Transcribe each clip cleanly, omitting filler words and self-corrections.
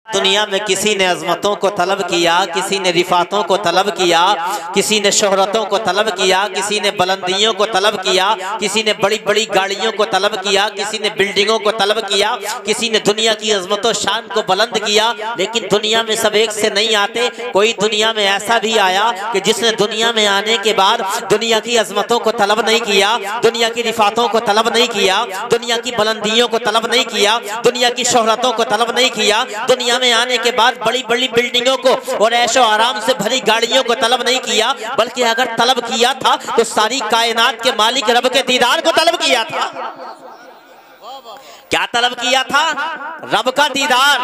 दुनिया में किसी ने अजमतों को तलब किया, किसी ने रिफातों को तलब किया, किसी ने शोहरतों को तलब किया, किसी ने बुलंदियों को तलब किया, किसी ने बड़ी बड़ी गाड़ियों को तलब किया, किसी ने बिल्डिंगों को तलब किया, किसी ने दुनिया की अजमतों शान को बुलंद किया। लेकिन दुनिया में सब एक से नहीं आते। कोई दुनिया में ऐसा भी आया कि जिसने दुनिया में आने के बाद दुनिया की अजमतों को तलब नहीं किया, दुनिया की रिफातों को तलब नहीं किया, दुनिया की बुलंदियों को तलब नहीं किया, दुनिया की शोहरतों को तलब नहीं किया, दुनिया में आने के बाद बड़ी बड़ी बिल्डिंगों को और ऐशो आराम से भरी गाड़ियों को तलब नहीं किया, बल्कि अगर तलब किया था तो सारी कायनात के मालिक रब के दीदार को तलब किया था। क्या तलब किया था? रब का दीदार,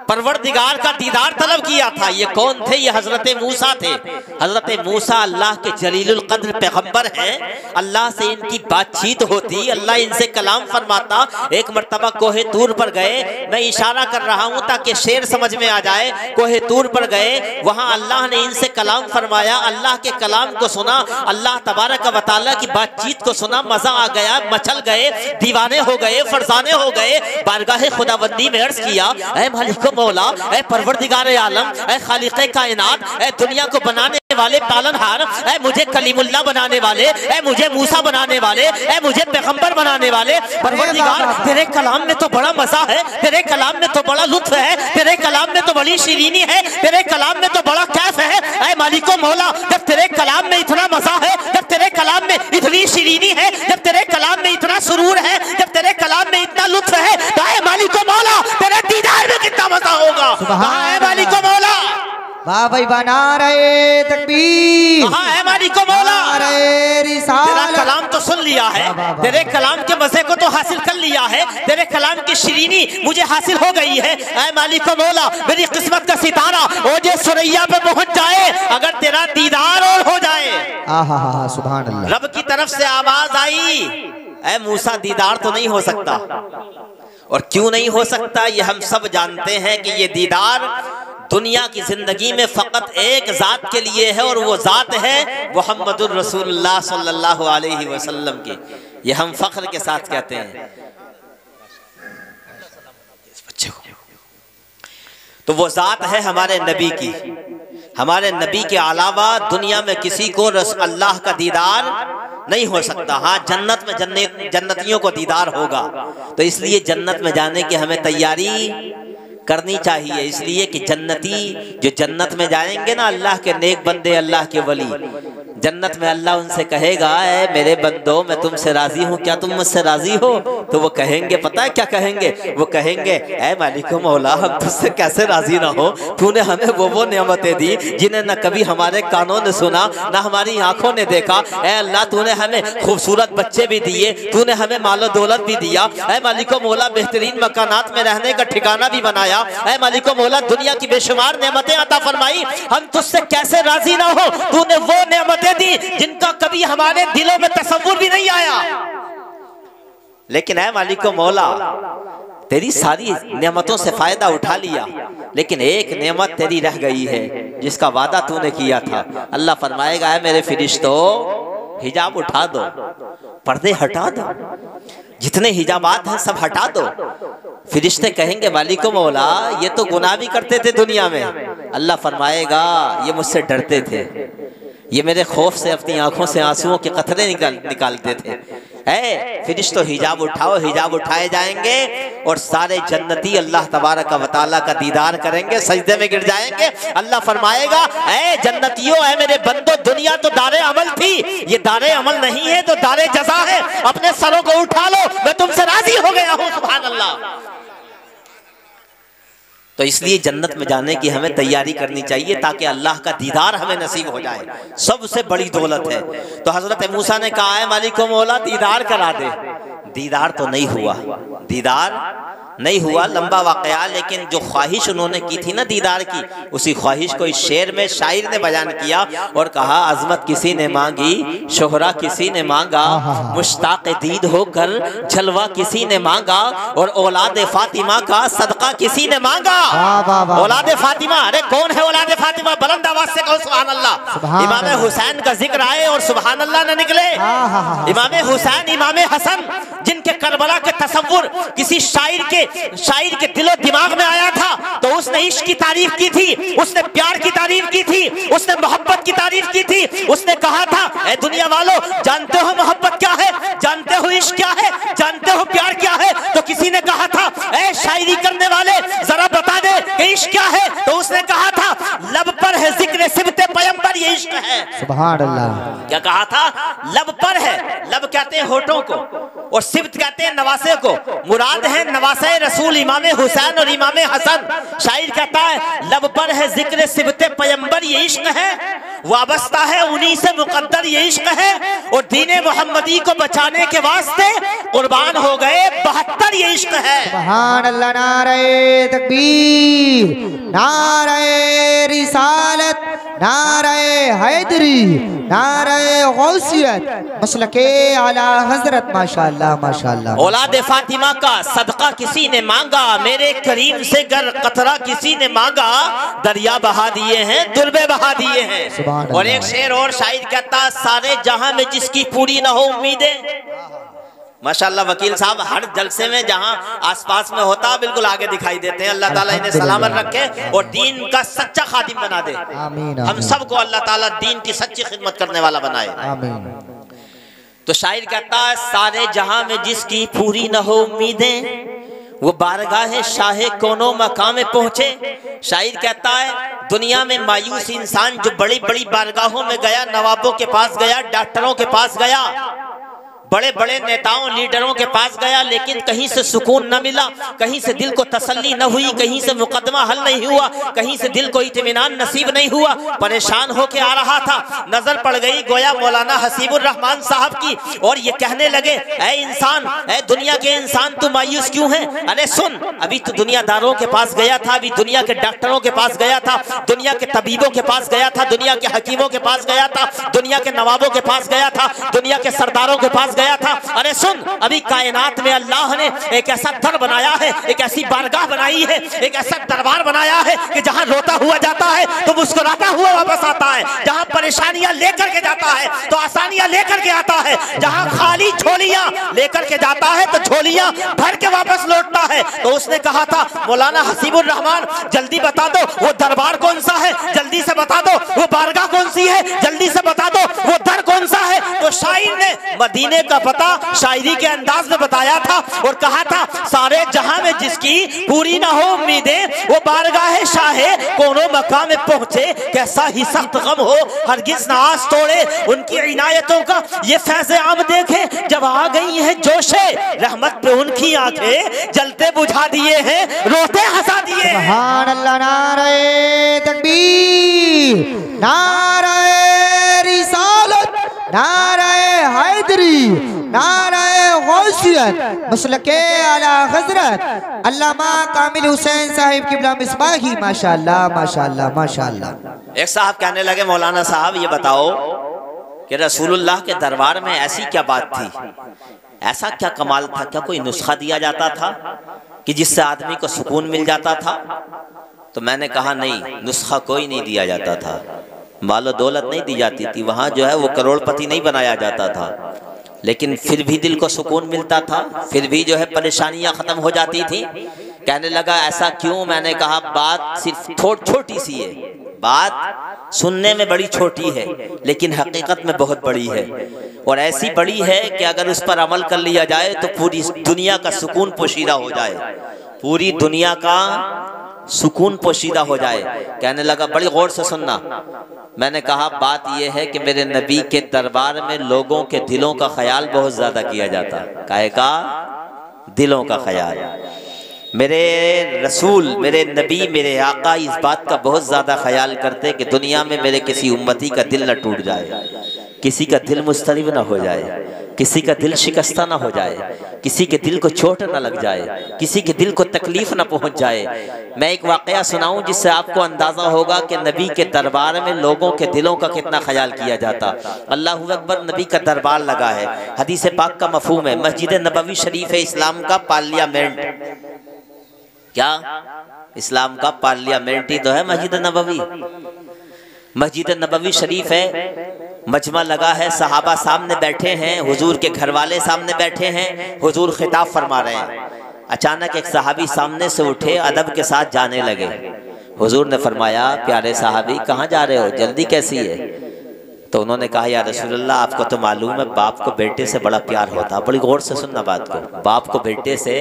परवरदिगार का दीदार तलब किया था। ये कौन थे? ये हजरत मूसा थे। हजरत मूसा अल्लाह के जलीलुल कद्र पैगंबर हैं। अल्लाह से इनकी बातचीत होती, अल्लाह इनसे कलाम फरमाता। एक मर्तबा कोहे तूर पर गए, मैं इशारा कर रहा हूँ ताकि शेर समझ में आ जाए। कोहे तूर पर गए, वहाँ अल्लाह ने इनसे कलाम फरमाया, अल्लाह के कलाम को सुना, अल्लाह तबारक व तआला की बातचीत को सुना, मजा आ गया, मचल गए, दीवाने हो गए, फरजाने हो गए। बारगाह खुदाबंदी में अर्ज किया, ऐ मालिक मौला, ऐ परवरदिगार आलम, ऐ खालिक़े कायनात, ऐ दुनिया को बनाने वाले पालनहार, ऐ मुझे कलीमुल्लाह बनाने वाले, ऐ मुझे मूसा बनाने वाले, ऐ मुझे पैगंबर बनाने वाले परवरदिगार, तेरे कलाम में तो बड़ा मजा है, तेरे कलाम में तो बड़ा लुत्फ है, तेरे कलाम में तो बड़ी शीरीनी है, तेरे कलाम में तो बड़ा कैफ है। ऐ मालिको मौला, जब तेरे कलाम में इतना मजा है, जब तेरे कलाम में इतनी शीरीनी है, जब तेरे कलाम में इतना सुरूर है, जब तेरे कलाम में इतना लुत्फ है, तो ऐ मालिको मौला तेरे दीदार में कितना मजा होगा। ऐ मालिको मौला, वाह भाई, बना रहे तकबीर, है मालिको मौला, तेरा कलाम तो सुन लिया है, तेरे कलाम के मजे को तो हासिल कर लिया है, तेरे कलाम की शीरीनी मुझे हासिल हो गई है। ऐ मालिको मौला, मेरी किस्मत का सितारा ओजे सुरैया पे पहुंच जाए अगर तेरा दीदार और हो जाए। आहा, सुभान अल्लाह। रब की तरफ से आवाज आई, ऐ मूसा दीदार तो नहीं हो सकता। और क्यों नहीं हो सकता ये हम सब जानते हैं कि ये दीदार दुनिया की जिंदगी में फकत एक जात के लिए है, और वो जात है मुहम्मदुर रसूलुल्लाह सल्लल्लाहु अलैहि वसल्लम की। ये हम फख्र के साथ कहते हैं। तो वो जात है हमारे नबी की। हमारे नबी के अलावा दुनिया में किसी को अल्लाह का दीदार नहीं हो सकता। हाँ, जन्नत में जन्नतियों को दीदार होगा, तो इसलिए जन्नत में जाने की हमें तैयारी करनी चाहिए। इसलिए कि जन्नती जो जन्नत में जाएंगे ना, अल्लाह के नेक बंदे, अल्लाह के वली, जन्नत में अल्लाह उनसे कहेगा, ऐ मेरे बंदो मैं तुमसे राजी हूँ, क्या तुम मुझसे राजी हो? तो वो कहेंगे, पता है क्या कहेंगे? वो कहेंगे, ऐ मालिको मौला, हम तुझसे कैसे राजी ना हो? तूने हमें वो नेमतें दी जिन्हें न कभी हमारे कानों ने सुना, न हमारी आंखों ने देखा। ऐ अल्लाह, तूने हमें खूबसूरत बच्चे भी दिए, तूने हमें मालो दौलत भी दिया। ऐ मालिको मौला, बेहतरीन मकानात में रहने का ठिकाना भी बनाया। ऐ मालिको मौला, दुनिया की बेशुमार नेमतें अता फरमाई, हम तुझसे कैसे राजी ना हो? तूने वो नेमतें दी जिनका कभी हमारे दिलों में तसव्वुर भी नहीं आया। लेकिन ऐ मालिको मौला, तेरी सारी नेमतों से फायदा उठा लिया, लेकिन एक नेमत तेरी रह गई है जिसका वादा तूने किया था। अल्लाह फरमाएगा, है मेरे फरिश्तों, हिजाब उठा दो, पर्दे हटा दो, जितने हिजाबात हैं सब हटा दो। फरिश्ते कहेंगे, मालिको मौला, ये तो गुनाह भी करते थे दुनिया में। अल्लाह फरमाएगा, ये मुझसे डरते थे, ये मेरे खौफ से अपनी आंखों से आंसुओं के कतरे निकालते थे। फरिश्तों, हिजाब उठाओ। हिजाब उठाए जाएंगे और सारे जन्नती अल्लाह तबारक व तआला का दीदार करेंगे, सजदे में गिर जाएंगे। अल्लाह फरमाएगा, ऐ जन्नतियों, ऐ मेरे बंदो, दुनिया तो दारे अमल थी, ये दारे अमल नहीं है तो दारे जज़ा है। अपने सरों को उठा लो, मैं तुमसे राजी हो गया हूँ। सुभान अल्लाह। तो इसलिए जन्नत में जाने की हमें तैयारी करनी चाहिए ताकि अल्लाह का दीदार हमें नसीब हो जाए। सबसे बड़ी दौलत है। तो हजरत मूसा ने कहा, है मालिको मौला, दीदार करा दे। दीदार तो नहीं हुआ, दीदार नहीं हुआ, लंबा वाकया। लेकिन जो ख्वाहिश उन्होंने की थी ना दीदार की, उसी ख्वाहिश को इस शेर में शायर ने बयान किया और कहा, अजमत किसी ने मांगी, शोहरा किसी ने मांगा, मुश्ताक दीद होकर जलवा किसी ने मांगा, और औलाद फातिमा का सदका किसी ने मांगा। औलाद फातिमा, अरे कौन है औलाद फातिमा? बुलंद आवाज से कहो सुभान अल्लाह। इमाम हुसैन का जिक्र आए और सुभान अल्लाह न निकले। इमाम हुसैन, इमाम हसन, जिनके करबला के तसव्वुर किसी शायर के शायर के दिलो दिमाग में आया था तो उसने इश्क की तारीफ की थी, उसने प्यार की तारीफ की थी, उसने मोहब्बत की तारीफ की थी। उसने कहा था, ए दुनिया वालों, जानते हो मोहब्बत क्या है, जानते हो इश्क क्या है, जानते हो प्यार क्या है? तो किसी ने कहा था, ए शायरी करने वाले जरा बता दे कि इश्क क्या है? तो उसने कहा था, लब पर है जिक्र सिबते पैगंबर, ये इश्क है। सुभान अल्लाह। क्या कहा था? लब पर है, लब कहते हैं होठों को, और सिब्त कहते हैं नवासे को। मुराद है नवासे रसूल इमाम हुसैन और इमाम हसन। शायर कहता है, लब पर है जिक्र सिबते पैगंबर, ये इश्क है। वाबस्ता है उन्हीं से मुकद्दर, ये इश्क है। और दीने मोहम्मदी को बचाने के वास्ते कुर्बान हो गए 72, ये इश्क है। सुभान अल्लाह। नारे तकबीर, नारे रिसालत, नारे हैदरी, नारे गौसियत, मसलके आला हजरत। माशाअल्लाह माशाअल्लाह। औलाद फातिमा का सदका किसी ने मांगा, मेरे करीम से गर कतरा किसी ने मांगा, दरिया बहा दिए हैं, दुर्बे बहा दिए हैं। और एक शेर और शायर कहता, सारे जहां में जिसकी पूरी ना हो उम्मीदें। माशाअल्लाह वकील साहब हर जलसे में जहां आसपास में होता बिल्कुल आगे दिखाई देते हैं। अल्लाह ताला इन्हें सलामत रखे और दीन का सच्चा खादिम बना दे। आमीन। हम सबको अल्लाह ताला दीन की सच्ची खिदमत करने वाला बनाए। आमीन। तो शायर कहता है, सारे जहां में जिसकी पूरी न हो उम्मीदें, वो बारगाह शाहे कोनो मकाम में पहुंचे। शायर कहता है, दुनिया में मायूस इंसान जो बड़ी बड़ी बारगाहों में गया, नवाबों के पास गया, डॉक्टरों के पास गया, बड़े बड़े नेताओं लीडरों के पास गया, लेकिन कहीं से सुकून न मिला, कहीं से दिल को तसल्ली न हुई, कहीं से मुकदमा हल नहीं हुआ, कहीं से दिल को इत्मीनान नसीब नहीं हुआ। परेशान होके आ रहा था, नजर पड़ गई गोया मौलाना हसीबुर रहमान साहब की, और ये कहने लगे, ऐ इंसान, ऐ दुनिया के इंसान, तू मायूस क्यों है? अरे सुन, अभी तो दुनियादारों के पास गया था, अभी दुनिया के डॉक्टरों के पास गया था, दुनिया के तबीबों के पास गया था, दुनिया के हकीमों के पास गया था, दुनिया के नवाबों के पास गया था, दुनिया के सरदारों के पास गया था। अरे सुन, अभी कायनात में अल्लाह ने एक ऐसा दर बनाया है, एक ऐसी बारगाह बनाई है, एक ऐसा दरबार बनाया है कि जहां रोता हुआ जाता है तो मुस्कुराता हुआ वापस आता है, जहां परेशानियां लेकर के जाता है तो आसानियां लेकर के आता है, जहां खाली झोलियां लेकर के जाता है तो झोलियां भर के वापस लौटता है। तो उसने कहा था, मौलाना हसीबुर रहमान, जल्दी बता दो वो दरबार कौन सा है, जल्दी से बता दो वो बारगाह कौन सी है, जल्दी से बता दो वो दर कौन सा है। तो शायर ने मदीने का पता शायरी के अंदाज में बताया था और कहा था, सारे जहां में जिसकी पूरी ना हो उम्मीदें, वो बारगाह शाहे कोनो मकाम में पहुंचे, कैसा ही सख्त गम हो हरगिज ना आस तोड़े, उनकी इनायतों का ये फैज़ आम देखे, जब आ गई है जोशे रहमत पे उनकी आंखें, जलते बुझा दिए हैं, रोते हंसा दिए हैं। सुभान अल्लाह। नारे तकबीर, नारे रिसालत, नारे हैदरी, नारे गौसियत, मसलके आला हजरत अल्लामा कामिल हुसैन साहिब किबला मिसबाही। माशाअल्लाह माशाअल्लाह माशाअल्लाह। एक साहब कहने लगे, मौलाना साहब ये बताओ कि रसूलुल्लाह के दरबार में ऐसी क्या बात थी, ऐसा क्या कमाल था, क्या कोई नुस्खा दिया जाता था कि जिससे आदमी को सुकून मिल जाता था? तो मैंने कहा, नहीं, नुस्खा कोई नहीं दिया जाता था, मालो दौलत नहीं दी जाती थी, वहाँ जो है वो करोड़पति नहीं बनाया जाता था, लेकिन फिर भी दिल को सुकून मिलता था, फिर भी जो है परेशानियां खत्म हो जाती थी। कहने लगा, ऐसा क्यों? मैंने कहा, बात सिर्फ छोटी सी है, बात सुनने में बड़ी छोटी है लेकिन हकीकत में बहुत बड़ी है, और ऐसी बड़ी है कि अगर उस पर अमल कर लिया जाए तो पूरी दुनिया का सुकून पोशीदा हो जाए, पूरी दुनिया का सुकून पोशीदा हो जाए। कहने लगा, बड़ी गौर से सुनना। मैंने कहा, बात यह है कि मेरे नबी के दरबार में लोगों के दिलों का ख्याल बहुत ज्यादा किया जाता। काहे का? दिलों का ख्याल। मेरे रसूल, मेरे नबी, मेरे आका इस बात का बहुत ज्यादा ख्याल करते कि दुनिया में मेरे किसी उम्मती का दिल न टूट जाए, किसी का दिल मुस्तरिब न हो जाए, किसी का दिल शिकस्ता ना हो जाए, किसी के दिल को चोट न लग जाए, किसी के दिल को तकलीफ न पहुंच जाए। मैं एक वाकया सुनाऊं जिससे आपको अंदाजा होगा कि नबी के दरबार में लोगों के दिलों का कितना ख्याल किया जाता। अल्लाहु अकबर, नबी का दरबार लगा है, हदीस पाक का मफहूम है, मस्जिद नबवी शरीफ है इस्लाम का पार्लियामेंट। क्या? इस्लाम का पार्लियामेंट ही तो है मस्जिद नबवी। मस्जिद नबवी शरीफ है, मजमा लगा है, सहाबा सामने बैठे हैं, हुजूर के घर वाले सामने बैठे हैं, हुजूर खिताब फरमा रहे हैं। अचानक एक सहाबी सामने से उठे, अदब के साथ जाने लगे। हुजूर ने फरमाया, प्यारे सहाबी कहाँ जा रहे हो, जल्दी कैसी है? तो उन्होंने कहा, या रसूलल्लाह आपको तो मालूम है बाप को बेटे से बड़ा प्यार होता है। बड़ी गौर से सुनना बात को, बाप को बेटे से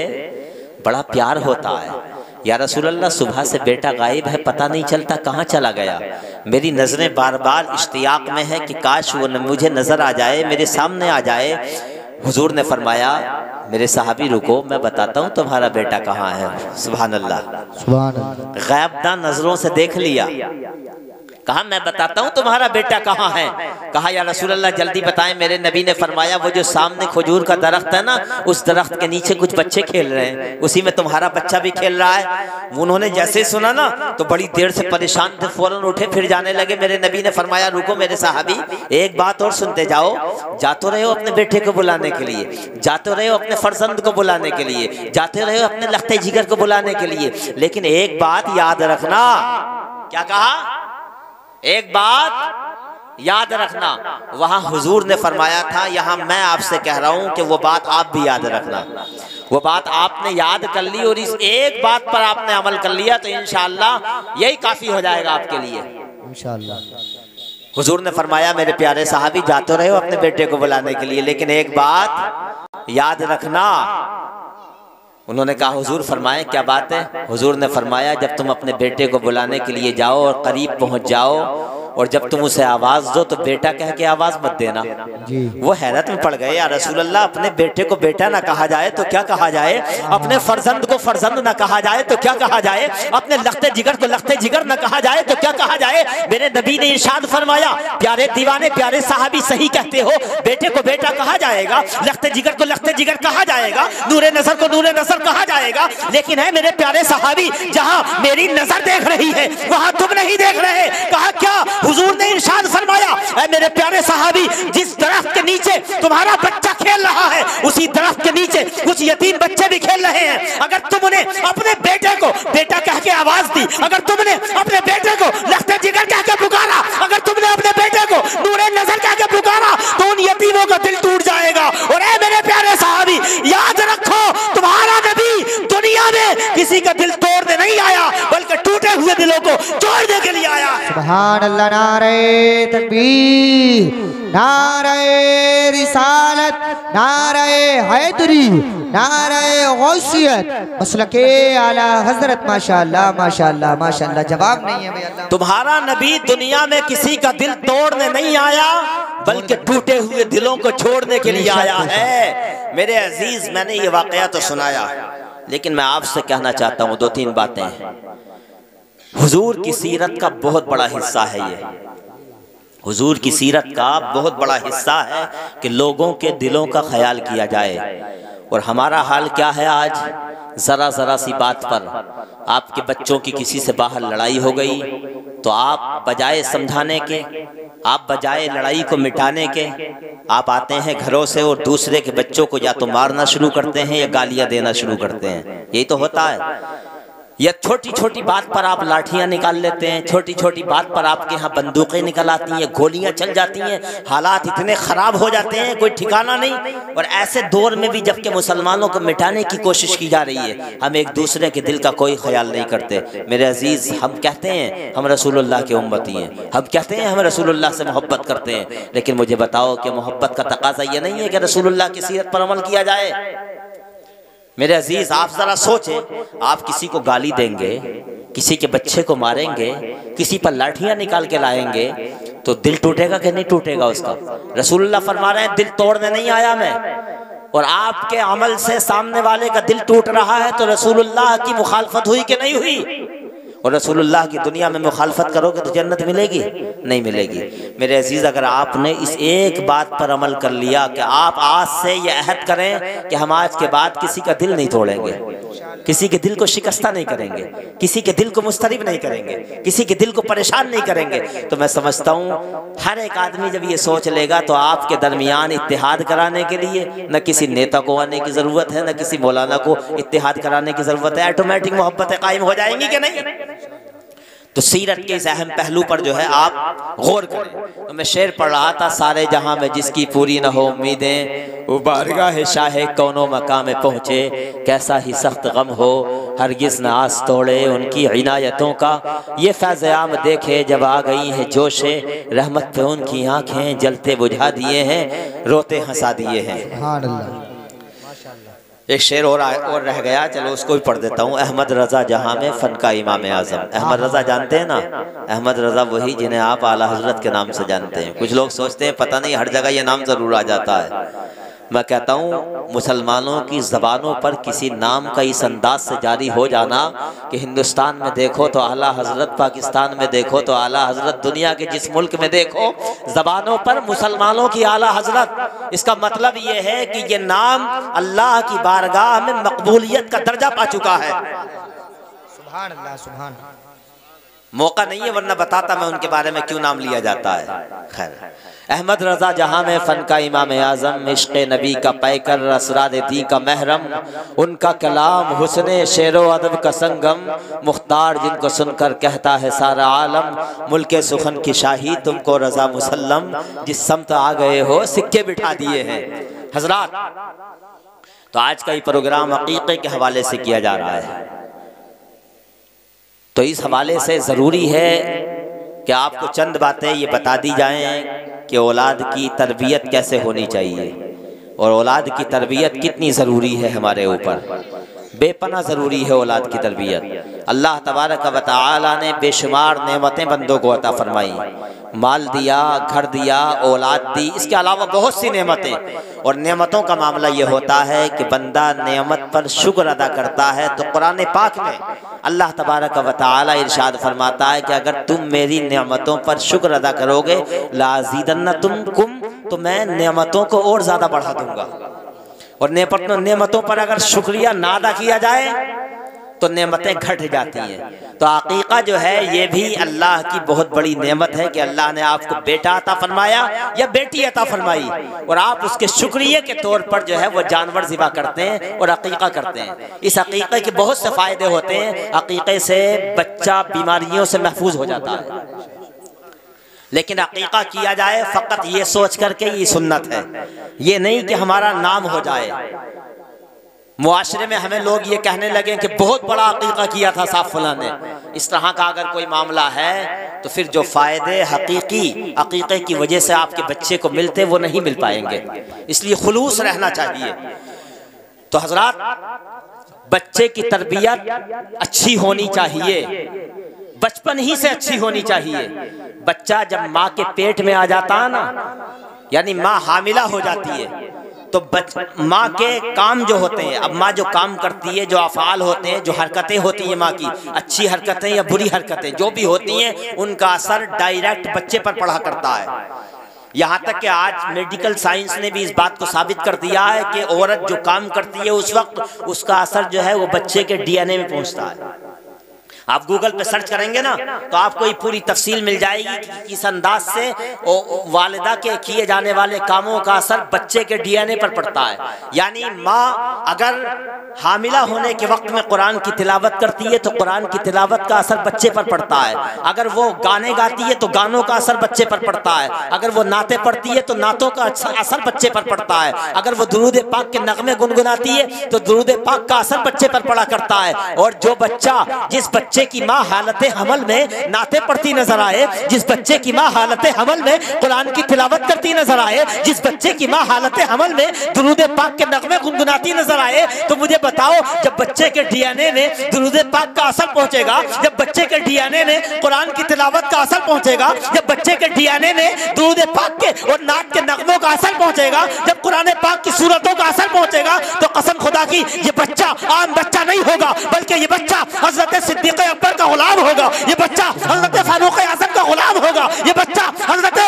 बड़ा प्यार होता है। या रसूलल्लाह सुबह से बेटा गायब है, पता नहीं चलता कहाँ चला गया। मेरी नज़रें बार बार इश्तियाक में है कि काश वो मुझे नज़र आ जाए, मेरे सामने आ जाए। हुजूर ने फरमाया, मेरे सहाबी रुको, मैं बताता हूँ तुम्हारा बेटा कहाँ है। सुभान अल्लाह, सुभान अल्लाह। गैबदान नजरों से देख लिया। कहा, मैं बताता हूँ तुम्हारा बेटा कहाँ है। कहा, या रसूलल्लाह जल्दी बताएं। मेरे नबी ने फरमाया, वो जो सामने खजूर का दरख्त है ना, उस दरख्त के नीचे कुछ बच्चे खेल रहे हैं, उसी में तुम्हारा बच्चा भी खेल रहा है। उन्होंने जैसे सुना ना तो बड़ी देर से परेशान थे, फौरन उठे फिर जाने लगे। मेरे नबी ने फरमाया, रुको मेरे साहबी, एक बात और सुनते जाओ। जाते रहे हो अपने बेटे को बुलाने के लिए, जाते रहे हो अपने फर्जंद को बुलाने के लिए, जाते रहे हो अपने लख्ते जिगर को बुलाने के लिए, लेकिन एक बात याद रखना। क्या कहा? एक बात याद रखना। वहां हुजूर ने फरमाया था, यहां मैं आपसे कह रहा हूं कि वो बात आप भी याद रखना। वो बात आपने याद कर ली और इस एक बात पर आपने अमल कर लिया तो इंशाअल्लाह यही काफी हो जाएगा आपके लिए इंशाअल्लाह। हुजूर ने फरमाया, मेरे प्यारे साहबी जाते रहे हो अपने बेटे को बुलाने के लिए, लेकिन एक बात याद रखना। उन्होंने कहा, हुजूर फरमाए क्या बात है? हुजूर ने फरमाया, जब तुम अपने बेटे को बुलाने के लिए जाओ और करीब पहुंच जाओ और जब तुम उसे आवाज दो तो बेटा कह के आवाज मत देना। वो हैरत में पड़ गए, या रसूलल्लाह अपने बेटे को बेटा ना कहा जाए तो क्या कहा जाए, अपने फर्जंद को फर्जंद ना कहा जाए तो क्या कहा जाए, अपने लख्ते जिगर को लख्ते जिगर ना कहा जाए तो क्या कहा जाए। मेरे नबी ने इरशाद फरमाया, प्यारे दीवाने प्यारे साहबी सही कहते हो, बेटे को बेटा कहा जाएगा, लख्ते जिगर को लख्ते जिगर कहा जाएगा, नूरे नजर को नूरे नजर कहा जाएगा, लेकिन है मेरे प्यारे साहबी, जहां मेरी नजर देख रही है वहां तुम नहीं देख रहे। कहा, क्या? हुजूर ने इरशाद फरमाया, ऐ मेरे प्यारे साहबी, जिस दरख्त के नीचे तुम्हारा बच्चा खेल रहा है उसी दरख्त के नीचे कुछ यतीम बच्चे भी खेल रहे हैं। अगर तुमने अपने बेटे को बेटा कह के आवाज दी, अगर तुमने अपने बेटे को लख्ते जिगर कह के पुकारा, अगर तुमने अपने बेटे को नूरे नजर कह के पुकारा तो उन यतीमों का दिल टूट जाएगा। और ऐ मेरे प्यारे साहबी, याद रखो, तुम्हारा नबी दुनिया में किसी का दिल तोड़ने नहीं आया बल्कि टूटे हुए दिलों को जोड़ने के लिए आया। सुभान अल्लाह। नारे तकबीर, नारे रिसालत, नारे हैदरी, नारे गौसियत, मसलके आला हजरत। माशाअल्लाह माशाअल्लाह माशाअल्लाह, जवाब नहीं है भाई। अल्लाह, तुम्हारा नबी दुनिया में किसी का दिल तोड़ने नहीं आया बल्कि टूटे हुए दिलों को छोड़ने के लिए आया है। मेरे अजीज, मैंने ये वाकया तो सुनाया, लेकिन मैं आपसे कहना चाहता हूँ दो तीन बातें। हुजूर की सीरत का बहुत बड़ा हिस्सा है ये, हुजूर की सीरत का बहुत बड़ा हिस्सा है कि लोगों के दिलों का ख्याल किया जाए। और हमारा हाल क्या है आज? ज़रा ज़रा सी बात पर आपके बच्चों की किसी से बाहर लड़ाई हो गई तो आप बजाय समझाने के, आप बजाय लड़ाई को मिटाने के, आप आते हैं घरों से और दूसरे के बच्चों को या तो मारना शुरू करते हैं या गालियां देना शुरू करते हैं। यही तो होता है। या छोटी छोटी बात पर आप लाठियां निकाल लेते हैं, छोटी छोटी बात पर आपके यहाँ बंदूकें निकल आती हैं, गोलियां चल जाती हैं, हालात इतने ख़राब हो जाते हैं कोई ठिकाना नहीं। और ऐसे दौर में भी जबकि मुसलमानों को मिटाने की कोशिश की जा रही है, हम एक दूसरे के दिल का कोई ख्याल नहीं करते। मेरे अजीज़, हम कहते हैं हम रसूलुल्लाह के उम्मती हैं, हम कहते हैं हम रसूलुल्लाह से मोहब्बत करते हैं, लेकिन मुझे बताओ कि मोहब्बत का तकाजा ये नहीं है कि रसूलुल्लाह की सीरत पर अमल किया जाए। मेरे अजीज, आप जरा सोचें, आप किसी को गाली देंगे, किसी के बच्चे को मारेंगे, किसी पर लाठियां निकाल के लाएंगे तो दिल टूटेगा कि नहीं टूटेगा उसका? रसूलुल्लाह फरमा रहे हैं, दिल तोड़ने नहीं आया मैं। और आपके अमल से सामने वाले का दिल टूट रहा है तो रसूलुल्लाह की मुखालफत हुई कि नहीं हुई? और रसूलुल्लाह की दुनिया में मुखालफत करोगे तो जन्नत मिलेगी? नहीं मिलेगी। मेरे अजीज़, अगर आपने इस एक बात पर अमल कर लिया कि आप आज से ये अहद करें कि हम आज के बाद किसी का दिल नहीं तोड़ेंगे, किसी के दिल को शिकस्ता नहीं करेंगे, किसी के दिल को मुस्तरिब नहीं करेंगे, किसी के दिल को परेशान नहीं करेंगे, तो मैं समझता हूँ हर एक आदमी जब ये सोच लेगा तो आपके दरमियान इत्तेहाद कराने के लिए न किसी नेता को आने की ज़रूरत है, न किसी मौलाना को इत्तेहाद कराने की ज़रूरत है। ऑटोमेटिक मोहब्बतें कायम हो जाएंगी कि नहीं? तो सीरत के इस अहम पहलू पर जो है आप गौर करें। तो मैं शेर पढ़ रहा था, सारे जहां में जिसकी पूरी न हो उम्मीदें, वो बारगाह शाहे कौनो मकाम में पहुँचे, कैसा ही सख्त गम हो हरगिज़ न आस तोड़े उनकी इनायतों का। ये फैज़-ए-आम देखे जब आ गई है जोशे, रहमत पे उनकी आँखें जलते बुझा दिए हैं, रोते हंसा दिए हैं। एक शेर और रह गया, चलो उसको भी पढ़ देता हूँ। अहमद रज़ा जहाँ में फ़न का इमाम आज़म। अहमद रज़ा जानते हैं ना? अहमद रज़ा वही जिन्हें आप आला हज़रत के नाम से जानते हैं। कुछ लोग सोचते हैं पता नहीं हर जगह ये नाम ज़रूर आ जाता है। मैं कहता हूँ मुसलमानों की ज़बानों पर किसी नाम का इस अंदाज से जारी हो जाना कि हिंदुस्तान में देखो तो आला हज़रत, पाकिस्तान में देखो तो आला हज़रत, दुनिया के जिस मुल्क में देखो ज़बानों पर मुसलमानों की आला हज़रत, इसका मतलब ये है कि ये नाम अल्लाह की बारगाह में मकबूलियत का दर्जा पा चुका है। सुभान अल्लाह, सुभान। मौका नहीं है वरना बताता मैं उनके बारे में क्यों नाम लिया जाता है। खैर, अहमद रज़ा जहाँ में फ़न का इमाम आज़म, इश्क़ नबी का पैकर, असरार दी का महरम, उनका कलाम हुस्ने शेरो अदब का संगम, मुख्तार जिनको सुनकर कहता है सारा आलम, मुल्के सुखन की शाही तुमको रज़ा मुसल्लम, जिस समत आ गए हो सिक्के बिठा दिए हैं। हज़रात, तो आज का ये प्रोग्राम अक़ीक़े के हवाले से किया जा रहा है। तो इस हवाले से ज़रूरी है कि आपको चंद बातें ये बता दी जाएं कि औलाद की तरबियत कैसे होनी चाहिए और औलाद की तरबियत कितनी ज़रूरी है हमारे ऊपर। बेपना ज़रूरी है औलाद की तरबियत। अल्लाह तबारक व तआला ने बेशुमार नेमतें बंदों को अता फरमाई, माल दिया, घर दिया, औलाद दी, इसके अलावा बहुत सी नेमतें। और नेमतों का मामला ये होता है कि बंदा नेमत पर शुक्र अदा करता है। तो कुरान पाक में अल्लाह तबारक व तआला इरशाद फरमाता है कि अगर तुम मेरी नेमतों पर शुक्र अदा करोगे लाज़ीदन्नकुम, तो मैं नेमतों को और ज़्यादा बढ़ा दूंगा। और नेमतों पर अगर शुक्रिया ना अदा किया जाए तो नेमतें घट जाती हैं। तो अक़ीक़ा जो है ये भी अल्लाह की बहुत बड़ी नेमत है कि अल्लाह ने आपको बेटा अता फरमाया या बेटी अता फरमाई, और आप उसके शुक्रिया के तौर पर जो है वो जानवर ज़िबा करते हैं और अक़ीक़ा करते हैं। इस अक़ीक़े के बहुत से फ़ायदे होते हैं। अक़ीक़े से बच्चा बीमारियों से महफूज हो जाता है। लेकिन अक़ीक़ा किया जाए फ़कत ये सोच करके ये सुन्नत है, ये नहीं कि हमारा नाम हो जाए। मुआशरे में हमें लोग ये कहने लगे कि बहुत बड़ा अक़ीक़ा किया था साहब फलां ने। इस तरह का अगर कोई मामला है तो फिर जो फ़ायदे हकीकी अक़ीक़े की वजह से आपके बच्चे को मिलते वो नहीं मिल पाएंगे। इसलिए खुलूस रहना चाहिए। तो हज़रात, बच्चे की तरबियत अच्छी होनी चाहिए, बचपन ही से अच्छी होनी चाहिए। बच्चा जब माँ के पेट में आ जाता है ना, यानी माँ हामिला हो जाती है, तो माँ के काम जो होते हैं, अब माँ जो काम करती है, जो अफ़आल होते हैं, जो हरकतें होती हैं माँ की, अच्छी हरकतें या बुरी हरकतें जो भी होती हैं, उनका असर डायरेक्ट बच्चे पर पड़ा करता है। यहाँ तक कि आज मेडिकल साइंस ने भी इस बात को साबित कर दिया है कि औरत जो काम करती है उस वक्त उसका असर जो है वो बच्चे के DNA में पहुँचता है। आप गूगल पे सर्च करेंगे ना तो आपको ये पूरी तफसील मिल जाएगी कि किस अंदाज से वालिदा के किए जाने वाले कामों का असर बच्चे के DNA पर पड़ता है। यानी माँ अगर हामिला होने के वक्त में कुरान की तिलावत करती है तो कुरान की तिलावत का असर बच्चे पर पड़ता है। अगर वो गाने गाती है तो गानों का असर बच्चे पर पड़ता है। अगर वो नाते पढ़ती है तो नातों का असर बच्चे पर पड़ता है। अगर वो दुरूद पाक के नगमे गुनगुनाती है तो दुरूद पाक का असर बच्चे पर पड़ा करता है। और जो बच्चा, जिस बच्चे की माँ हालत हमल में नाते पढ़ती नजर आए, जिस बच्चे की माँ हालत हमल में कुरान की तिलावत करती नजर आए, जिस बच्चे की माँ हालत हमल में दुरूद पाक के नगमे गुनगुनाती नजर आए, तो मुझे बताओ, जब बच्चे के DNA में दुरूद पाक का असर पहुंचेगा, जब बच्चे के DNA में कुरान की तिलावत का असर पहुंचेगा, जब बच्चे के DNA में दुरूद पाक के और नात के नगमों का असर पहुंचेगा, जब कुरान पाक की सूरतों का असर पहुंचेगा, तो कसम खुदा की ये बच्चा आम बच्चा नहीं होगा, बल्कि ये बच्चा हजरत सिद्दीक़ अकबर का गुलाम होगा। ये बच्चा हजरत फारूक आज़म का गुलाम होगा। ये बच्चा हजरत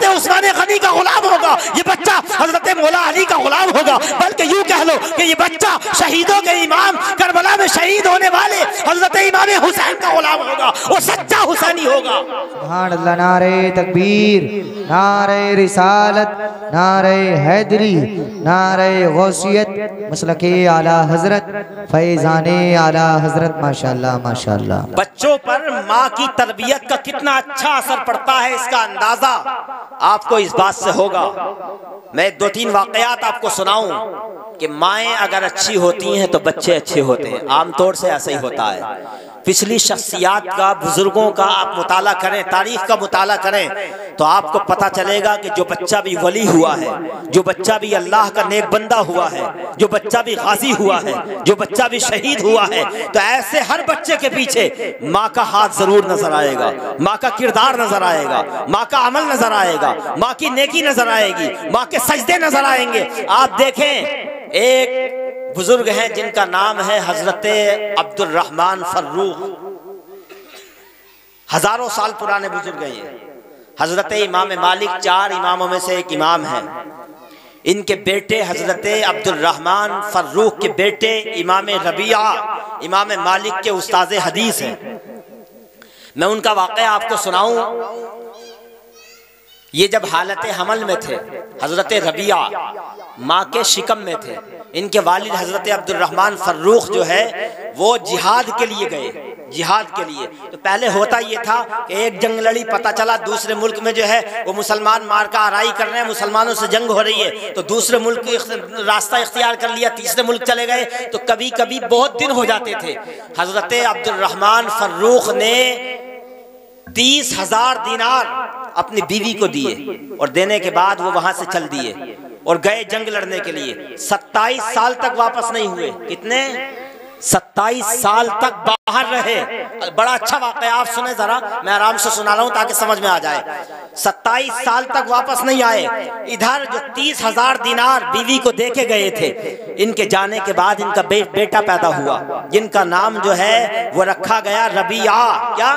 उस्मान गनी का गुलाम होगा। ये बच्चा हजरत मौला अली का गुलाम होगा। बल्कि यूं कह लो कि ये बच्चा शहीदों के इमाम, करबला में शहीद होने वाले हजरत इमाम हुसैन का गुलाम होगा, वो सच्चा हुसैनी होगा। सुभान अल्लाह। नारे तकबीर, नारे रिसालत, नारे हैदरी, नारे गौसियत, मसलके आला हजरत, फैजाने आला हजरत। माशाअल्लाह माशाअल्लाह। बच्चों पर माँ की तरबियत का कितना अच्छा असर पड़ता है, इसका अंदाजा आपको इस बात से होगा। मैं 2-3 वाकयात आपको सुनाऊं कि माएँ अगर अच्छी होती हैं तो बच्चे अच्छे होते हैं। आमतौर से ऐसा ही होता है। पिछली शख्सियात का, बुजुर्गों का आप मुताला करें, तारीख का मुताला करें तो आपको पता चलेगा कि जो बच्चा भी वली हुआ है, जो बच्चा भी अल्लाह का नेक बंदा हुआ है, जो बच्चा भी गाजी हुआ है, जो बच्चा भी शहीद हुआ है, तो ऐसे हर बच्चे के पीछे माँ का हाथ जरूर नजर आएगा, माँ का किरदार नजर आएगा, माँ का अमल नजर आएगा, माँ की नेकी नजर आएगी, माँ के सजदे नजर आएंगे। आप देखें, एक बुजुर्ग हैं जिनका नाम है हजरत अब्दुल रहमान फर्रुख। हजारों साल पुराने बुजुर्ग हैं ये। हजरत इमाम मालिक 4 इमामों में से एक इमाम है। इनके बेटे हजरत अब्दुल रहमान फर्रुख के बेटे इमाम रबिया इमाम मालिक के उस्ताद हदीस हैं। मैं उनका वाक़या आपको सुनाऊं। ये जब हालत हमल में थे, हजरत रबिया माँ के शिकम में थे। इनके वालिद हजरत अब्दुल रहमान फर्रुख जो है वो जिहाद के लिए गए, जिहाद के लिए। तो पहले होता ये था कि एक जंग लड़ी, पता चला दूसरे मुल्क में जो है वो मुसलमान मार का आराई कर रहे हैं, मुसलमानों से जंग हो रही है, तो दूसरे मुल्क रास्ता इख्तियार कर लिया, तीसरे मुल्क चले गए। तो कभी कभी बहुत दिन हो जाते थे। हजरत अब्दुल रहमान फर्रुख ने 30,000 दीनार अपनी बीवी को दिए और देने के बाद वो वहां से चल दिए और गए जंग लड़ने के लिए। 27 साल तक वापस नहीं हुए। कितने? 27 साल तक बाहर रहे। बड़ा अच्छा वाक़या, आप सुने जरा, मैं आराम से सुना रहा हूं ताकि समझ में आ जाए। 27 साल तक वापस नहीं आए। इधर जो 30,000 दिनार बीवी को देके गए थे, इनके जाने के बाद इनका बेटा पैदा हुआ, जिनका नाम जो है वो रखा गया रबिया। क्या?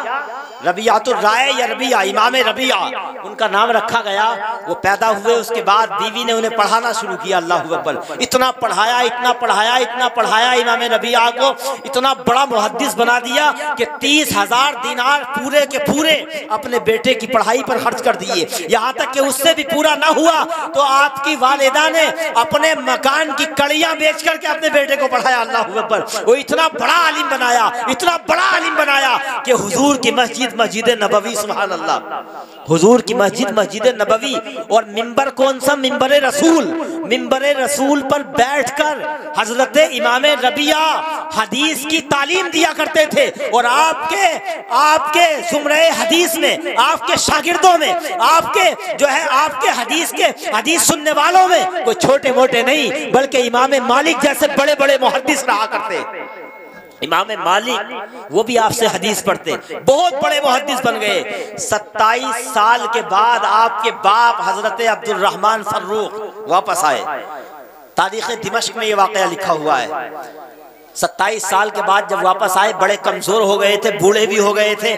रबियातुर राय या रबिया, इमाम रबिया उनका नाम रखा गया। वो पैदा हुए, उसके बाद बीवी ने उन्हें पढ़ाना शुरू किया। अल्लाह अकबर। इतना पढ़ाया, इतना पढ़ाया, इतना पढ़ाया, इमाम रबिया को इतना बड़ा मुहद्दिस बना दिया कि 30,000 दिनार पूरे के पूरे अपने बेटे की पढ़ाई पर खर्च कर दिए। यहाँ तक कि उससे भी पूरा ना हुआ तो आपकी वालिदा ने अपने मकान की कड़ियां बेच करके अपने बेटे को पढ़ाया। अल्लाह अकबर। वो इतना बड़ा आलिम बनाया, इतना बड़ा आलिम बनाया कि हुजूर की मस्जिद मस्जिद नबवी, सुभान अल्लाह, हुजूर की मस्जिद मस्जिद नबवी। और मिंबर कौन सा? मिंबर रसूल। मिंबर रसूल पर बैठकर हजरत इमाम रबिया हदीस की तालीम दिया करते थे। और आपके जुमरे हदीस में, आपके शागिर्दों में, आपके जो है आपके हदीस सुनने वालों में कोई छोटे मोटे नहीं बल्कि इमाम मालिक जैसे बड़े बड़े मुहद्दिस रहा करते। इमाम मालिक वो भी आपसे हदीस पढ़ते, बहुत बड़े मुहद्दिस बन गए। 27 साल के बाद आपके बाप हजरत अब्दुल रहमान फर्रुख वापस आए। तारीख दिमश्क में ये वाकया लिखा हुआ है। 27 साल के बाद जब वापस आए, बड़े कमजोर हो गए थे, बूढ़े भी हो गए थे।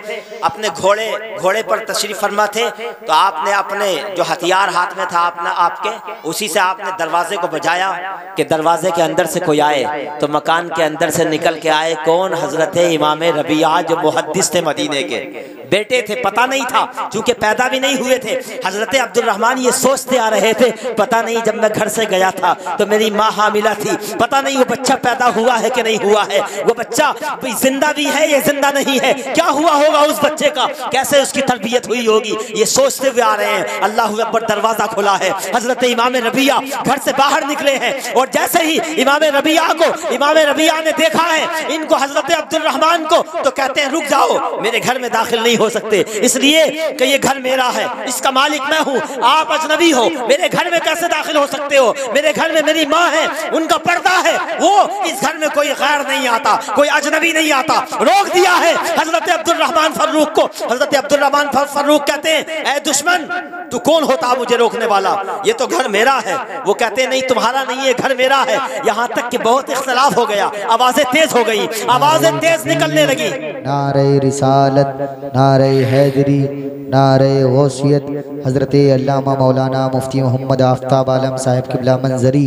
अपने घोड़े पर तशरीफ फरमा थे। तो आपने अपने जो हथियार हाथ में था आपके उसी से आपने दरवाजे को बजाया कि दरवाजे के अंदर से कोई आए। तो मकान के अंदर से निकल के आए कौन? हजरत इमाम रबिया जो मुहद्दिस थे मदीने के, बेटे थे, पता नहीं था क्योंकि पैदा भी नहीं हुए थे। हजरत अब्दुल रहमान ये सोचते आ रहे थे, पता नहीं जब मैं घर से गया था तो मेरी माँ हामिला थी, पता नहीं वो बच्चा पैदा हुआ है कि नहीं हुआ है, वो बच्चा जिंदा भी है या जिंदा नहीं है, क्या हुआ होगा उस बच्चे का, कैसे उसकी तरबियत हुई होगी, ये सोचते हुए आ रहे हैं। अल्लाह अकबर। दरवाजा खुला है, हजरत इमाम रबिया घर से बाहर निकले हैं। और जैसे ही इमाम रबिया ने देखा है इनको, हजरत अब्दुल रहमान को, तो कहते हैं रुक जाओ, मेरे घर में दाखिल नहीं हो सकते, इसलिए कि ये घर मेरा है, इसका मालिक मैं हूँ, आप अजनबी हो, मेरे घर में कैसे दाखिल हो सकते हो? मेरे घर में मेरी माँ है, उनका पर्दा है, वो इस घर में कोई गैर नहीं आता, कोई अजनबी नहीं आता। रोक दिया है हजरत अब्दुल रहमान फर्रुख को। हजरत अब्दुल रहमान फर्रुख कहते हैं, ऐ दुश्मन, तू कौन होता मुझे रोकने वाला? ये तो घर मेरा है। वो कहते हैं नहीं, तुम्हारा नहीं है, घर मेरा है। यहाँ तक कि बहुत इख्तिलाफ हो गया, आवाजें तेज हो गई, आवाजें तेज निकलने लगी। नारे रिसालत, नारे हैदरी, नारे गौसियत हज़रत अल्लामा मौलाना मुफ्ती मोहम्मद आफ्ताब आलम साहिब क़िबला मंजरी,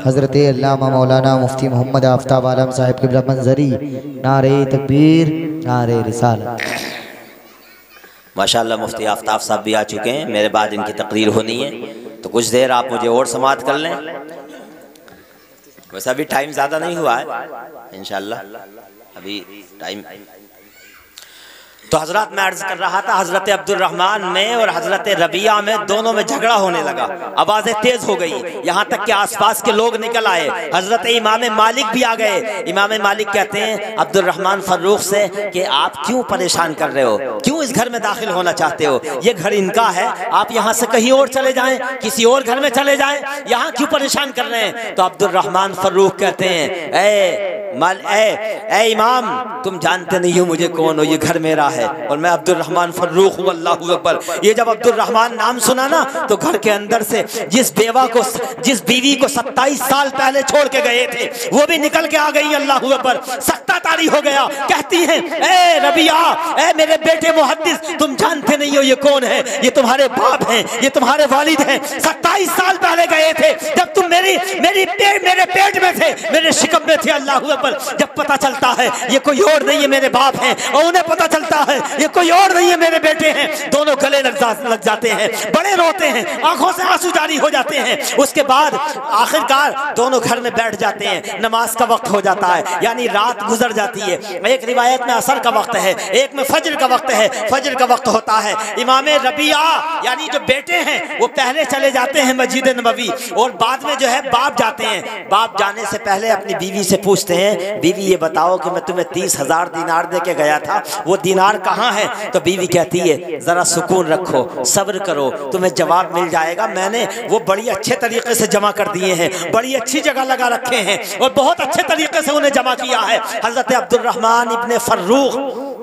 हज़रत अल्लामा मौलाना मुफ्ती मोहम्मद आफ्ताब आलम साहिब क़िबला मंजरी। नारे तकबीर, नारे रिसालत। माशाअल्लाह मुफ्ती आफ्ताब साहब भी आ चुके हैं, मेरे बाद इनकी तकरीर होनी है, तो कुछ देर आप मुझे और समाअत कर लें। वैसे अभी टाइम ज़्यादा नहीं हुआ है, इंशाअल्लाह अभी टाइम। तो हजरत मैं अर्ज कर रहा था, हजरत अब्दुल रहमान में और हजरत रबिया में दोनों में झगड़ा होने लगा, आवाज़ें तेज हो गई, यहाँ तक कि आसपास के लोग निकल आए। हजरत इमाम मालिक भी आ गए। इमाम मालिक कहते हैं अब्दुल रहमान फर्रुख से कि आप क्यों परेशान कर रहे हो, क्यों इस घर में दाखिल होना चाहते हो, ये घर इनका है, आप यहाँ से कहीं और चले जाएं, किसी और घर में चले जाएं, यहाँ क्यों परेशान कर रहे हैं। तो अब्दुल रहमान फर्रुख कहते हैं ए इमाम, तुम जानते नहीं हो मुझे कौन हो, ये घर मेरा है और मैं अब्दुल रहमान फर्रुख हूँ। अल्लाहू अकबर। ये जब अब्दुल रहमान नाम सुना ना, तो घर के अंदर से जिस बीवी को 27 साल पहले छोड़ के गए थे, वो भी निकल के आ गई। अल्लाहू अकबर। सख्ता तारी हो गया। कहती हैं ए रबिया, ए मेरे बेटे मुहद्दिस, तुम जानते नहीं हो ये कौन है, ये तुम्हारे बाप हैं, ये तुम्हारे वालिद हैं। 27 साल पहले गए थे, जब तुम मेरे पेट में थे, मेरे शिकम में थे। अल्लाहू अकबर। जब पता चलता है ये कोई और नहीं है, मेरे बाप हैं, और उन्हें पता चलता है ये कोई और नहीं है, मेरे बेटे हैं, दोनों गले लग जाते हैं, बड़े रोते हैं, आंखों से आंसू जारी हो जाते हैं। उसके बाद आखिरकार दोनों घर में बैठ जाते हैं। नमाज का वक्त हो जाता है, यानी रात गुजर जाती है। एक रिवायत में असर का वक्त है, एक में फजर का वक्त है। फजर का वक्त होता है। इमाम रबिया यानी जो बेटे हैं वो पहले चले जाते हैं मस्जिद नबवी, और बाद में जो है बाप जाते हैं। बाप जाने से पहले अपनी बीवी से पूछते हैं, बीवी ये बताओ कि मैं तुम्हें 30,000 दिनार दे के गया था, वो दिनार कहाँ है। तो बीवी कहती है जरा सुकून रखो, सब्र करो, तुम्हें जवाब मिल जाएगा। मैंने वो बड़ी अच्छे तरीके से जमा कर दिए हैं, बड़ी अच्छी जगह लगा रखे हैं और बहुत अच्छे तरीके से उन्हें जमा किया है। हजरत अब्दुल रहमान इब्ने फर्रुख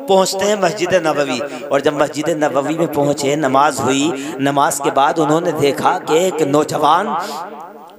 पहुंचते हैं मस्जिद नबवी, और जब मस्जिद नबवी में पहुंचे, नमाज हुई। नमाज के बाद उन्होंने देखा कि एक नौजवान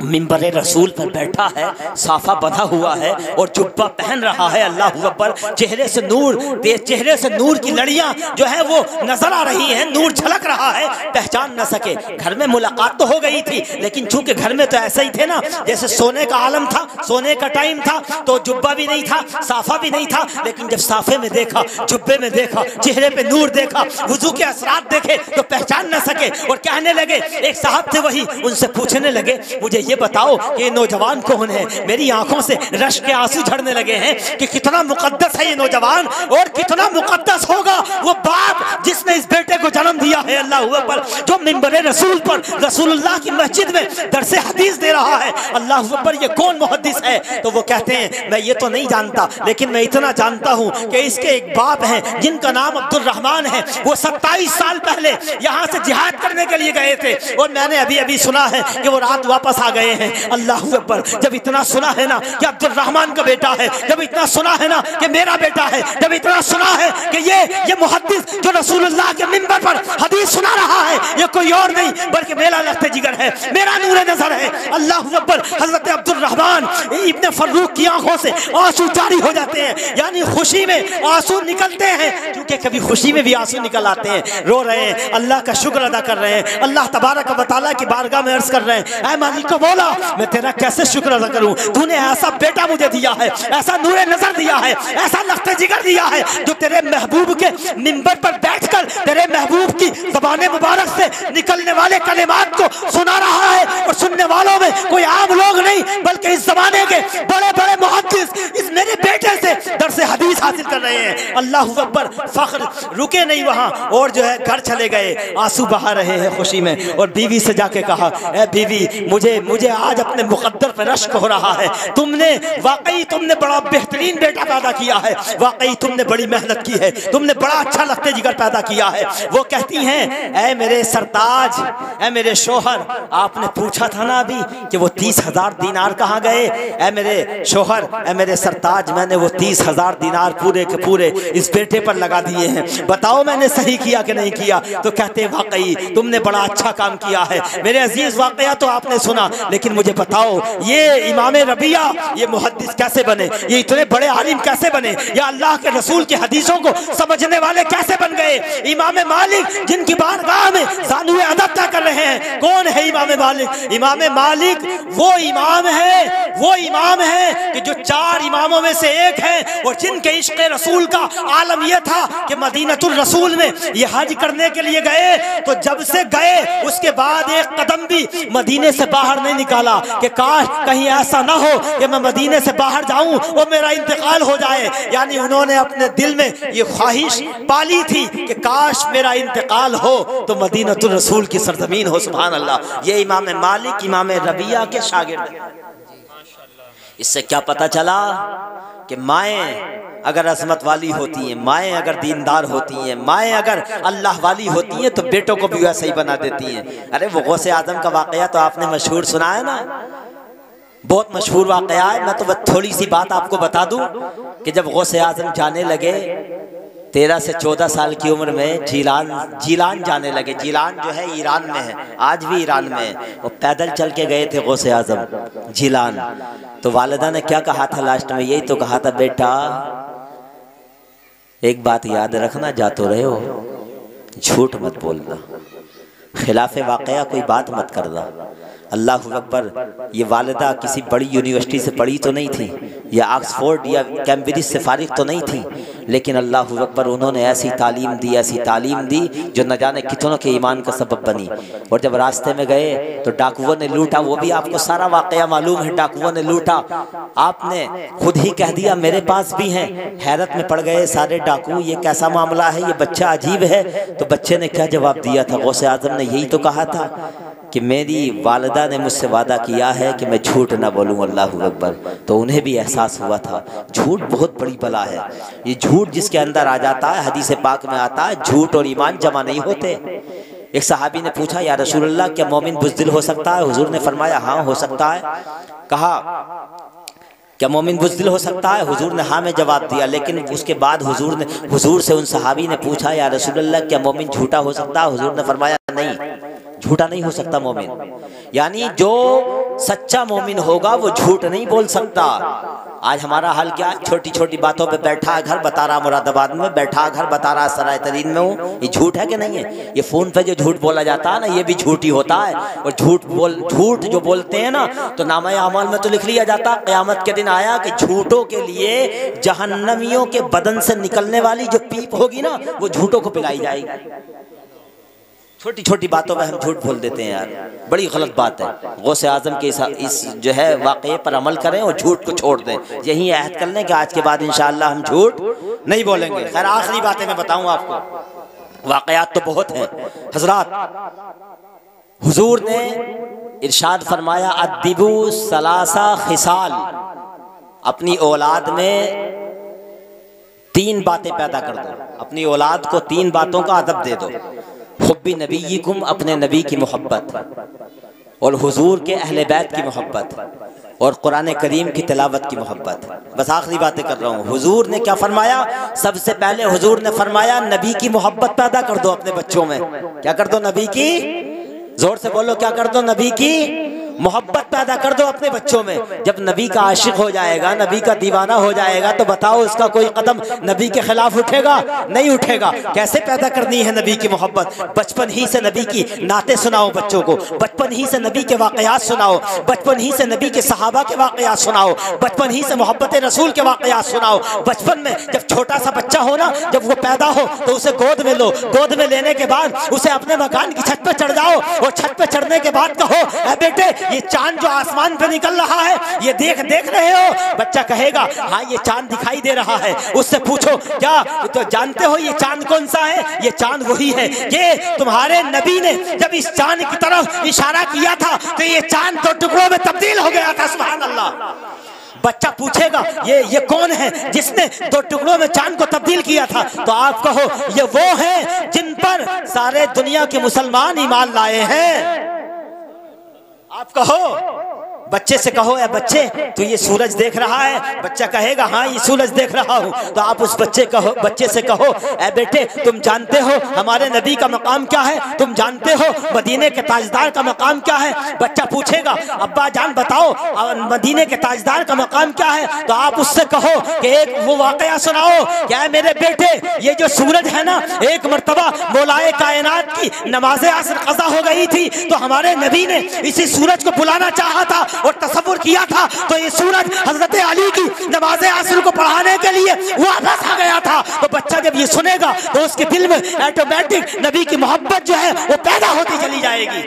मिंबर रसूल पर बैठा है, साफा बंधा हुआ है और जुब्बा पहन रहा है। अल्लाहू अकबर। चेहरे से नूर की लड़ियां जो है वो नजर आ रही हैं, नूर झलक रहा है, पहचान न सके। घर में मुलाकात तो हो गई थी, लेकिन चूंकि घर में तो ऐसा ही थे ना, जैसे सोने का आलम था, सोने का टाइम था, तो जुब्बा भी नहीं था, साफा भी नहीं था। लेकिन जब साफे में देखा, जुब्बे में देखा, चेहरे पे नूर देखा, वुजू के असरात देखे, तो पहचान न सके और कहने लगे, एक साहब थे वही, उनसे पूछने लगे, मुझे ये बताओ कि ये नौजवान कौन है। मेरी आंखों से रश के आंसू झड़ने लगे हैं कि कितना मुकद्दस है ये नौजवान, और कितना मुकद्दस होगा वो बाप जिसने इस बेटे को जन्म दिया है। अल्लाहू अकबर। जो मिंबर रसूल पर रसूलुल्लाह की मस्जिद में दरसे हदीस दे रहा है। अल्लाहू अकबर। ये कौन मुहद्दिस है। तो वो कहते हैं मैं ये तो नहीं जानता, लेकिन मैं इतना जानता हूँ कि इसके एक बाप हैं जिनका नाम अब्दुल रहमान है। वो 27 साल पहले यहाँ से जिहाद करने के लिए गए थे, और मैंने अभी अभी सुना है कि वो रात वापस आ गए हैं। अल्लाहू अकबर। जब इतना सुना है ना कि अब्दुल रहमान का बेटा है, जब इतना सुना है ना कि मेरा बेटा है, जब इतना सुना है कि ये मुहद्दिस जो रसूलुल्लाह के मिंबर पर हदीस सुना रहा है, ये कोई और नहीं बल्कि मेरा लख्ते जिगर है, मेरा नूर नजर है। अल्लाहू अकबर। हजरत अब्दुल रहमान इब्ने फर्रुख की आंखों से आंसू जारी हो जाते हैं, यानी खुशी में आंसू निकलते हैं, क्योंकि कभी खुशी में भी आंसू निकल आते हैं। रो रहे हैं, अल्लाह का शुक्र अदा कर रहे हैं, अल्लाह तबारक व तआला की बारगाह में अर्ज कर रहे हैं, ऐ मालिक को बोला मैं तेरा कैसे शुक्र अदा करूं, तूने ऐसा बेटा मुझे दिया है, ऐसा नूर नजर दिया है, ऐसा लख्ते जिगर दिया है, जो तेरे महबूब के मिंबर पर बैठकर तेरे महबूब की ज़बान मुबारक से निकलने वाले कलिमात को सुना रहा है। और सुनने वालों में कोई आम लोग नहीं, बल्कि इस जमाने के बड़े बड़े मुहद्दिस इस मेरे बेटे से दरसे हदीस हासिल कर रहे हैं। अल्लाहू अकबर। फख्र रुके नहीं वहाँ, और जो है घर चले गए, आंसू बहा रहे हैं खुशी में। और बीवी से जाके कहा, ए बीवी, मुझे आज अपने मुकद्दर पर रश्क हो रहा है, तुमने बड़ा बेहतरीन बेटा पैदा किया है, वाकई तुमने बड़ी मेहनत की है, तुमने बड़ा अच्छा लख्ते जिगर पैदा किया है। वो कहती हैं, ऐ मेरे सरताज, ऐ मेरे शोहर, आपने पूछा था ना अभी कि वो 30,000 दिनार कहाँ गए। ऐ मेरे शोहर, ऐ मेरे सरताज, मैंने वो 30,000 दिनार पूरे के पूरे इस बेटे पर लगा दिए हैं, बताओ मैंने सही किया कि नहीं किया। तो कहते हैं वाकई तुमने बड़ा अच्छा काम किया है। मेरे अजीज, वाकया तो आपने सुना, लेकिन मुझे बताओ ये इमाम रबिया ये मुहद्दिस कैसे बने, ये इतने बड़े आलिम कैसे बने, या अल्लाह के रसूल की हदीसों को समझने वाले कैसे बन गए। इमाम मालिक जिनकी बारगाह में ज़ानुए अदब तय कर रहे हैं। कौन है इमाम मालिक? इमाम मालिक वो इमाम है कि जो 4 इमामों में से एक है, और जिनके इश्क़ रसूल का आलम यह था कि मदीनतुल रसूल में ये हज करने के लिए गए, तो जब से गए उसके बाद एक कदम भी मदीने से बाहर नहीं निकाला कि काश कहीं ऐसा ना हो कि मैं मदीने से बाहर जाऊं और मेरा इंतकाल हो जाए। यानी उन्होंने अपने दिल में ये ख्वाहिश पाली थी कि काश मेरा इंतकाल हो तो मदीनतुल रसूल की सरजमीन हो। सुभान अल्लाह। ये इमाम मालिक इमाम रबिया के शागिर्द हैं। इससे क्या पता चला कि माएँ अगर अजमत वाली होती हैं, माएँ अगर दीनदार होती हैं, माएँ अगर अल्लाह वाली होती हैं तो बेटों को भी वैसे ही बना देती हैं। अरे वो गौसे आजम का वाकया तो आपने मशहूर सुना है ना, बहुत मशहूर वाकया है। मैं तो बस थोड़ी सी बात आपको बता दूं कि जब गौसे आजम जाने लगे 13 से 14 साल की उम्र में जीलान जाने लगे। जीलान जो है ईरान में है, आज भी ईरान में है। वो पैदल चल के गए थे गौसे आजम जीलान। तो वालिदा ने क्या कहा था लास्ट में? यही तो कहा था, बेटा एक बात याद रखना, जा तो रहे हो, झूठ मत बोलना, खिलाफ वाकया कोई बात मत करना। अल्लाह अकबर। ये वालिदा किसी बड़ी यूनिवर्सिटी से पढ़ी तो नहीं थी, या ऑक्सफोर्ड या कैम्ब्रिज से फारिग तो नहीं थी, लेकिन अल्लाह अकबर उन्होंने ऐसी तालीम दी जो न जाने कितनों के ईमान का सबब बनी। और जब रास्ते में गए तो डाकुओं ने लूटा, वो भी आपको सारा वाकया मालूम है। डाकुओं ने लूटा, आपने खुद ही कह दिया मेरे पास भी हैं। हैरत में पड़ गए सारे डाकू, ये कैसा मामला है, ये बच्चा अजीब है। तो बच्चे ने क्या जवाब दिया था? गौसे आजम ने यही तो कहा था कि मेरी वालिदा ने मुझसे वादा किया है कि मैं झूठ ना बोलूँ। अल्लाह अकबर। तो उन्हें भी एहसास हुआ था झूठ बहुत बड़ी बला है। ये झूठ जिसके अंदर आ जाता है, हदीस पाक में आता है, झूठ और ईमान जमा नहीं होते। एक सहाबी ने पूछा, या रसूलल्लाह क्या मोमिन बुज़दिल हो सकता है? हुजूर ने फरमाया हाँ हो सकता है। कहा क्या मोमिन बुज़दिल हो सकता है? हुजूर ने हाँ में जवाब दिया। लेकिन उसके बाद हुजूर से उन सहाबी ने पूछा, या रसूलल्लाह क्या मोमिन झूठा हो सकता है? हुजूर ने फरमाया नहीं, झूठा नहीं हो सकता मोमिन। यानी जो सच्चा मोमिन होगा वो झूठ नहीं बोल सकता। आज हमारा हाल क्या है? छोटी छोटी बातों पे बैठा घर बता रहा मुरादाबाद में, बैठा घर बता रहा सराय तरीन में हूँ। ये झूठ है कि नहीं है? ये फोन पे जो झूठ बोला जाता है ना, ये भी झूठ ही होता है। और झूठ जो बोलते हैं ना, तो नामा अमल में तो लिख लिया जाता, क़यामत के दिन आया कि झूठों के लिए जहन्नमियों के बदन से निकलने वाली जो पीप होगी ना, वो झूठों को पिलाई जाएगी। छोटी छोटी बातों में हम झूठ बोल देते हैं यार, बड़ी गलत बात है। गौसे आजम के इस जो है वाक़ये पर अमल करें और झूठ को छोड़ दें। यही अहद कर लें कि आज के बाद इंशाअल्लाह हम झूठ नहीं बोलेंगे। खैर आखिरी बातें मैं बताऊं आपको, वाक़यात तो बहुत हैं हजरात। हुजूर ने इरशाद फरमाया, अद्दिबू सलासा खिसाल, अपनी औलाद में 3 बातें पैदा कर दो। अपनी औलाद को 3 बातों का अदब दे दो। हुब्बी नबीयिकुम, अपने नबी की मोहब्बत, और हुजूर के अहले बैत की मोहब्बत, और कुरान करीम की तिलावत की मोहब्बत। बस आखिरी बातें कर रहा हूँ। हुजूर ने क्या फरमाया? सबसे पहले हुजूर ने फरमाया नबी की मोहब्बत पैदा कर दो अपने बच्चों में। क्या कर दो? नबी की, जोर से बोलो, क्या कर दो? नबी की मोहब्बत पैदा कर दो अपने बच्चों में। जब नबी का आशिक हो जाएगा, नबी का दीवाना हो जाएगा, तो बताओ उसका कोई कदम नबी के खिलाफ उठेगा? नहीं उठेगा। कैसे पैदा करनी है नबी की मोहब्बत? बचपन ही से नबी की नाते सुनाओ बच्चों को, बचपन ही से नबी के वाकयात सुनाओ, बचपन ही से नबी के सहाबा के वाकयात सुनाओ, बचपन ही से मोहब्बत रसूल के वाकयात सुनाओ। बचपन में जब छोटा सा बच्चा हो ना, जब वो पैदा हो तो उसे गोद में लो। गोद में लेने के बाद उसे अपने मकान की छत पर चढ़ जाओ, और छत पर चढ़ने के बाद कहो, ऐ बेटे ये चांद जो आसमान पे निकल रहा है, ये देख रहे हो? बच्चा कहेगा हाँ ये चांद दिखाई दे रहा है। उससे पूछो क्या तो जानते हो ये चांद कौन सा है? ये चांद वही है कि तुम्हारे नबी ने जब इस चांद की तरफ इशारा किया था तो ये चांद 2 टुकड़ों में तब्दील हो गया था। सुभान अल्लाह। बच्चा पूछेगा ये कौन है जिसने 2 टुकड़ों में चांद को तब्दील किया था? तो आप कहो ये वो है जिन पर सारे दुनिया के मुसलमान ईमान लाए हैं। आप कहो बच्चे से कहो, ए बच्चे तू ये सूरज देख रहा है? बच्चा कहेगा हाँ ये सूरज देख रहा हूँ। तो आप उस बच्चे से कहो, ए बेटे तुम जानते हो हमारे नबी का मकाम क्या है? तुम जानते हो मदीने के ताजदार का मकाम क्या है? बच्चा पूछेगा अब्बा जान बताओ मदीने के ताजदार का मकाम क्या है? तो आप उससे कहो कि एक वो वाकया सुनाओ, क्या है मेरे बेटे ये जो सूरज है ना, एक मर्तबा मौलाए कायनात की नमाज़े असर कज़ा हो गई थी, तो हमारे नबी ने इसी सूरज को बुलाना चाहा था और तसव्वुर किया था, तो ये सूरज हजरत अली की नमाज़े असर को पढ़ाने के लिए वापस आ गया था। तो बच्चा जब ये सुनेगा तो उसके दिल में ऑटोमेटिक नबी की मोहब्बत जो है वो पैदा होती चली जाएगी।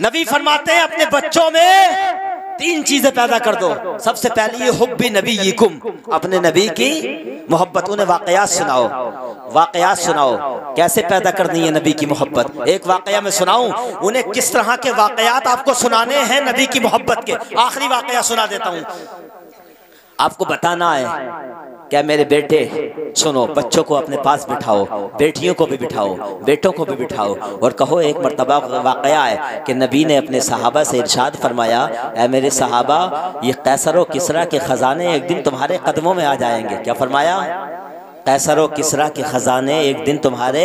नबी फरमाते हैं अपने बच्चों में 3 चीजें पैदा कर दो। सबसे पहली ये हुब्बी नबीयिकुम, अपने नबी की मोहब्बत। उन्हें वाकयात सुनाओ, वाकयात सुनाओ, कैसे पैदा करनी है नबी की मोहब्बत। एक वाकया मैं सुनाऊं, उन्हें किस तरह के वाकयात आपको सुनाने हैं नबी की मोहब्बत के। आखिरी वाकया सुना देता हूं, आपको बताना है। क्या मेरे बेटे सुनो, बच्चों को अपने पास बिठाओ, बेटियों को भी बिठाओ, बेटों को भी बिठाओ और कहो एक मर्तबा वाकया है कि नबी ने अपने सहाबा से इरशाद फरमाया, ऐ मेरे सहाबा ये कैसर व किसरा के खजाने एक दिन तुम्हारे कदमों में आ जाएंगे। क्या फरमाया? कैसर व किसरा के खजाने एक दिन तुम्हारे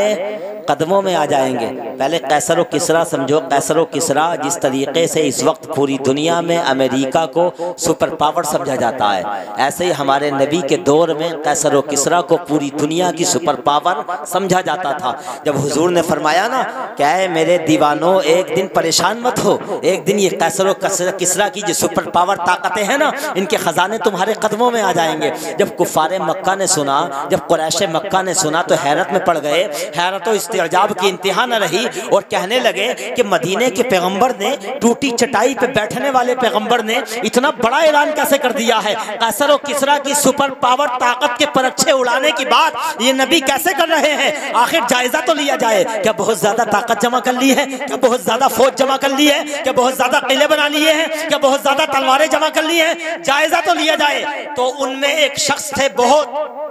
कदमों में आ जाएंगे। पहले कैसर व किसरा समझो। कैसर व किसरा जिस तरीके से इस वक्त पूरी दुनिया में अमेरिका को सुपर पावर समझा जाता है, ऐसे ही हमारे नबी के दौर में कैसर व किसरा को पूरी दुनिया की सुपर पावर समझा जाता था। जब हुजूर ने फरमाया ना, क्या है मेरे दीवानों एक दिन परेशान मत हो, एक दिन ये कैसर व किसरा की जो सुपर पावर ताकतें हैं ना, इनके खजाने तुम्हारे कदमों में आ जाएंगे। जब कुफारे मक्का ने सुना, जब कुरैशे मक्का ने सुना तो हैरत में पड़ गए। हैरत और इस्तिजाब की इंतहा न रही और कहने लगे कि मदीने के पैगंबर ने, टूटी चटाई पे बैठने वाले पैगंबर ने इतना बड़ा ऐलान कैसे कर दिया है? कैसर और किसरा की सुपर पावर ताकत के परछे उड़ाने की बात ये नबी कैसे कर रहे हैं? आखिर जायजा तो लिया जाए। क्या बहुत ज्यादा ताकत जमा कर ली है? क्या बहुत ज्यादा फौज जमा कर ली है? क्या बहुत ज्यादा किले बना लिए हैं? क्या बहुत ज्यादा तलवारें जमा कर ली हैं? जायजा तो लिया जाए। तो उनमें एक शख्स थे बहुत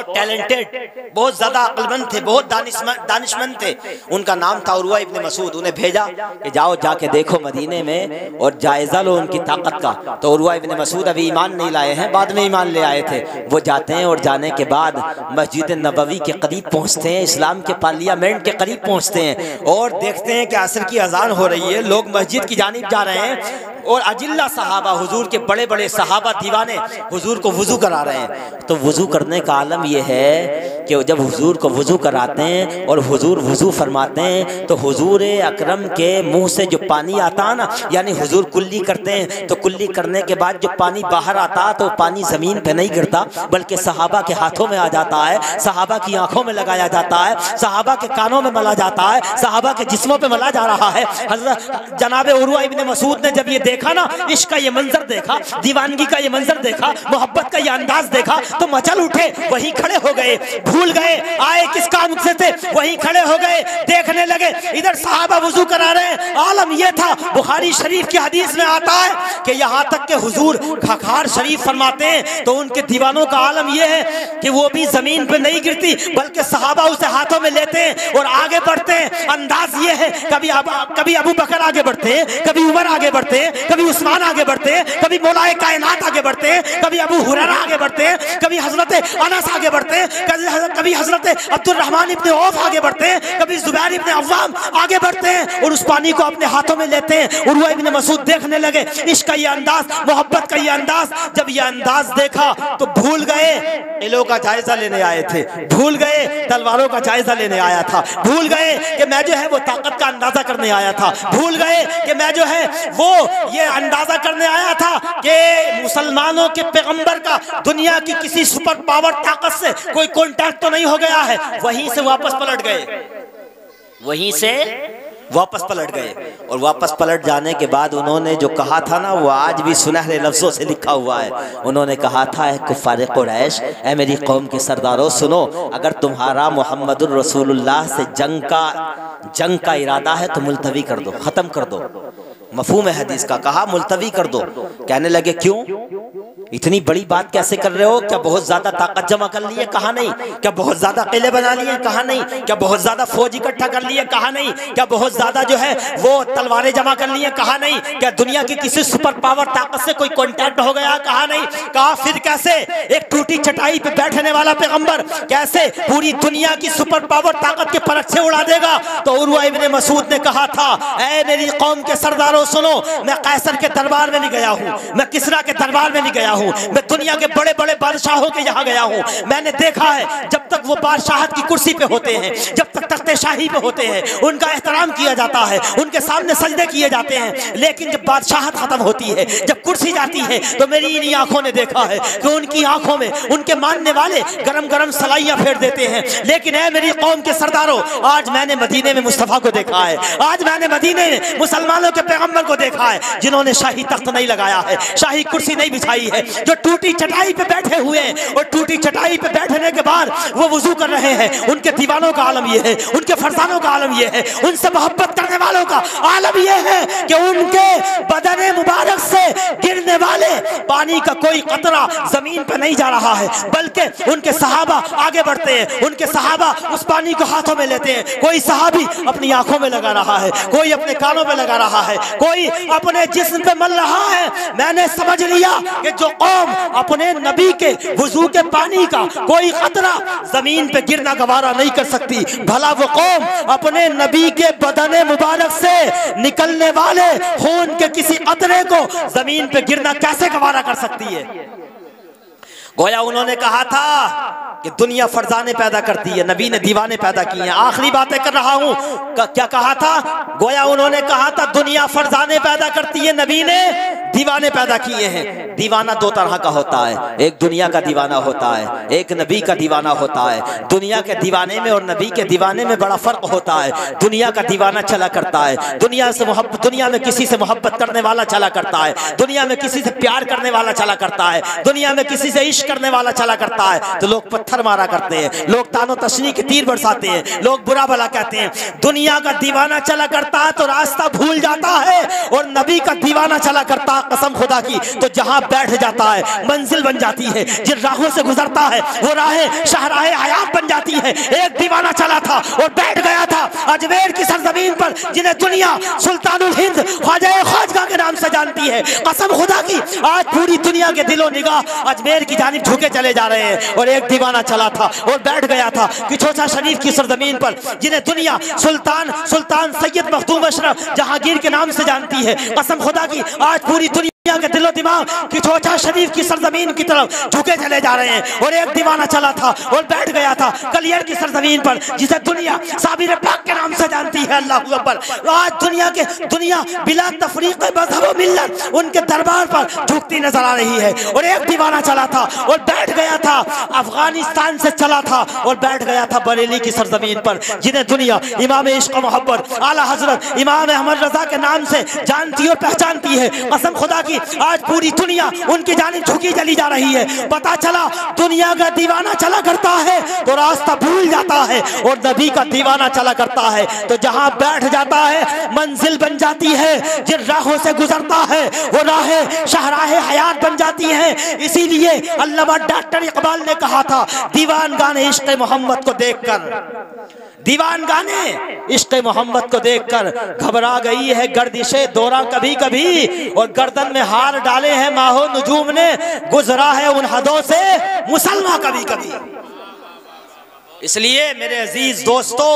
टैलेंटेड, बहुत ज्यादा अक्लमंद थे, बहुत दानिशमंद थे। उनका नाम था उरवा इब्न मसूद। उन्हें भेजा कि जाओ जाके देखो मदीने में और जायजा लो उनकी ताकत का। तो उरवा इब्न मसूद अभी ईमान नहीं लाए हैं, बाद में ईमान ले आए थे। वो जाते हैं और जाने के बाद मस्जिद नबवी के करीब पहुंचते हैं, इस्लाम के पार्लियामेंट के करीब पहुंचते हैं और देखते हैं कि असर की अजान हो रही है, लोग मस्जिद की जानिब जा रहे हैं और अजिल्ला सहाबा, हुजूर के बड़े बड़े सहाबा दीवाने हुजूर को वुजू करा रहे हैं। तो वुजू करने का आलम यह है कि जब हुजूर को वुजू कराते हैं और हुजूर वुजू फरमाते हैं तो हुजूर अकरम के मुंह से जो पानी आता है ना, यानी हुजूर कुल्ली करते हैं तो कुल्ली करने के बाद जो पानी बाहर आता तो पानी जमीन पे नहीं गिरता बल्कि सहाबा के हाथों में आ जाता है, सहाबा की आंखों में लगाया जाता है, सहाबा के कानों में मला जाता है, सहाबा के जिस्मों पे मला जा रहा है। हज़रत जनाब उरवा इब्न मसूद ने जब ये देखा ना, इश्क का ये मंजर देखा, दीवानगी का ये मंजर देखा, मोहब्बत का ये अंदाज देखा तो मचल उठे, वहीं खड़े हो गए, भूल गए आए किस काम से थे, वहीं खड़े हो गए, देखने लगे इधर सहाबा वुजू करा रहे हैं। आलम यह था, बुखारी शरीफ की हदीस में आता है कि यहाँ तक के हुजूर खखार शरीफ फरमाते हैं तो उनके दीवानों का आलम यह है कि वो भी जमीन पे नहीं गिरती बल्कि सहाबा उसे हाथों में लेते हैं और आगे बढ़ते हैं। अंदाज ये है, कभी अबू बकर आगे बढ़ते हैं, कभी उमर आगे बढ़ते हैं, कभी उस्मान आगे बढ़ते हैं, कभी मौलाए कायनात आगे बढ़ते हैं, कभी अबू हुरैरा आगे बढ़ते हैं, कभी हजरत अनस आगे बढ़ते हैं, कभी हजरत अब्दुल रहमान इब्ने औफ आगे बढ़ते हैं, कभी जुबैर इब्ने अव्वाम आगे बढ़ते हैं और उस पानी को अपने हाथों में लेते हैं। उरवा इब्ने मसूद देखने लगे इश्क का ये अंदाज, मोहब्बत का ये अंदाज। जब ये अंदाज देखा तो भूल गए इलों का जायजा लेने आए थे, भूल गए तलवारों का जायजा लेने आया था, भूल गए कि मैं जो है वो ताकत का अंदाजा करने आया था, भूल गए कि मैं जो है वो ये अंदाजा करने आया था कि मुसलमानों के पैगंबर का दुनिया की किसी सुपर पावर ताकत से कोई कॉन्टैक्ट तो नहीं हो गया है। वहीं से वापस पलट गए, वहीं से वापस पलट गए और वापस पलट जाने के बाद उन्होंने जो कहा था ना वो आज भी सुनहरे लफ्जों से लिखा हुआ है। उन्होंने कहा था कुफ़ारे कुरैश, ऐ मेरी कौम के सरदारों सुनो, अगर तुम्हारा मुहम्मदुर रसूलुल्लाह से जंग का इरादा है तो मुलतवी कर दो, खत्म कर दो। मफहूम है हदीस का, कहा मुलतवी कर दो। कहने लगे क्यों? इतनी बड़ी बात कैसे कर रहे हो? क्या बहुत ज्यादा ताकत जमा कर ली है? कहा नहीं। क्या बहुत ज्यादा किले बना लिए? कहा नहीं। क्या बहुत ज्यादा फौज इकट्ठा कर लिए? कहा नहीं। क्या बहुत ज्यादा जो है वो तलवारें जमा कर ली है? कहा नहीं। क्या दुनिया की किसी सुपर पावर ताकत से कोई कॉन्टैक्ट हो गया? कहा नहीं। कहा फिर कैसे एक टूटी चटाई पे बैठने वाला पैगंबर कैसे पूरी दुनिया की सुपर पावर ताकत के परख से उड़ा देगा? तो उर्वा इब्ने मसूद ने कहा था, ऐ मेरी कौम के सरदारों सुनो, मैं कैसर के दरबार में नहीं गया हूँ, मैं किसरा के दरबार में नहीं गया हूँ, मैं दुनिया के बड़े बड़े बादशाहों के यहाँ गया हूँ। मैंने देखा है जब तक वो बादशाहत की कुर्सी पे होते हैं, जब तक तख्ते शाही पे होते हैं, उनका एहतराम किया जाता है, उनके सामने सजदे किए जाते हैं। लेकिन जब बादशाहत खत्म होती है, जब कुर्सी जाती है, तो मेरी इन्हीं आंखों ने देखा है कि उनकी आंखों में उनके मानने वाले गरम गरम सलाइयां फेर देते हैं। लेकिन ऐ मेरी कौम के सरदारों, आज मैंने मदीने में मुस्तफा को देखा है, आज मैंने मदीने में मुसलमानों के पैगंबर को देखा है, जिन्होंने शाही तख्त नहीं लगाया है, शाही कुर्सी नहीं बिछाई है, जो टूटी चटाई पे बैठे हुए हैं और टूटी चटाई पे बैठने के बाद वो वुजू कर रहे हैं। उनके दीवानों का आलम ये है, उनके फरजानों का आलम ये है, उनसे मोहब्बत करने वालों का आलम ये है कि उनके बदन मुबारक से गिरने वाले पानी का कोई कतरा जमीन पे नहीं जा रहा है, बल्कि उनके सहाबा आगे बढ़ते हैं, उनके सहाबा उस पानी को हाथों में लेते हैं। कोई सहाबी अपनी आंखों में लगा रहा है, कोई अपने कानों में लगा रहा है, कोई अपने जिस्म पे मल रहा है। मैंने समझ लिया कि जो कौम अपने नबी के वुजू के पानी का कोई कतरा जमीन पे गिरना गवारा नहीं कर सकती, भला वो कौम अपने नबी के बदन मुबारक से निकलने वाले खून के किसी कतरे को जमीन पे गिरना कैसे गवारा कर सकती है? गोया उन्होंने कहा था कि दुनिया फरजाने पैदा करती है, नबी ने दीवाने पैदा किए हैं। आखिरी बातें कर रहा हूं, क्या कहा था? गोया उन्होंने कहा था दुनिया फरजाने पैदा करती है, नबी ने दीवाने पैदा किए हैं। दीवाना दो तरह का होता है, एक दुनिया का दीवाना होता है, एक नबी का दीवाना होता है। दुनिया के दीवाने में और नबी के दीवाने में बड़ा फर्क होता है। दुनिया का दीवाना चला करता है, दुनिया में किसी से मोहब्बत करने वाला चला करता है, दुनिया में किसी से प्यार करने वाला चला करता है, दुनिया में किसी से इश्क करने वाला चला करता है। तो लोग पत्थर मारा करते हैं, लोग तानो तशनी के तीर बरसाते हैं, लोग बुरा भला कहते हैं। दुनिया का दीवाना चला करता है तो रास्ता भूल जाता है, और नबी का दीवाना चला करता है कसम खुदा की तो जहां बैठ जाता है मंजिल बन जाती है, जिन राहों से गुजरता है वो राहें शाहराहे हयात बन जाती है। एक दीवाना चला था और बैठ गया था अजमेर की सरजमीन पर, जिन्हें दुनिया सुल्तानुल हिंद ख्वाजा ख्वाजगा के नाम से जानती है। कसम खुदा की आज पूरी दुनिया के दिलो निगाह अजमेर की जानिब झुके चले जा रहे हैं। और एक दीवाना चला था और बैठ गया था किछोसा शरीफ की सरजमीन पर, जिन्हें दुनिया सुल्तान सैयद मखदूम अशरफ जहांगीर के नाम से जानती है। कसम खुदा की आज पूरी दुनिया के दिलो दिमाग किछोसा शरीफ की सरजमीन की तरफ झुके चले जा रहे हैं। और एक दीवाना चला था और बैठ गया था कलियर की सरजमीन पर, जिसे दुनिया साबिर पाक के नाम से जानती है। अल्लाह अकबर। आज दुनिया बिला तफरीक मज़हब व मिल्लत उनके दरबार पर झुकती नजर आ रही है। और एक दीवाना चला था और बैठ गया था अफगानिस्तान से चला था और बैठ गया था बरेली की सरजमीन पर, जिन्हें दुनिया इमाम इश्क मोहब्बत आला हजरत इमाम अहमद रजा के नाम से जानती और पहचानती है। कसम खुदा की आज पूरी दुनिया उनकी जानिब झुकी चली जा रही है। पता चला दुनिया का दीवाना चला करता है तो रास्ता भूल जाता है, और नबी का दीवाना चला करता है तो जहां बैठ जाता है मंजिल बन जाती है। जिन राहों से गुजरता है वो राहें शाहराहे हयात बन जाती हैं। इसीलिए अल्लामा डॉक्टर इकबाल ने कहा था, दीवान गाने इश्क़ मोहम्मद को देखकर, दीवान गाने इश्क़ मोहम्मद को देखकर घबरा गई है गर्दिशे दौरा कभी कभी, और गर्दन में हार डाले हैं माहो नजूम ने, गुजरा है उन हदों से मुसलमान कभी कभी। इसलिए मेरे अजीज दोस्तों,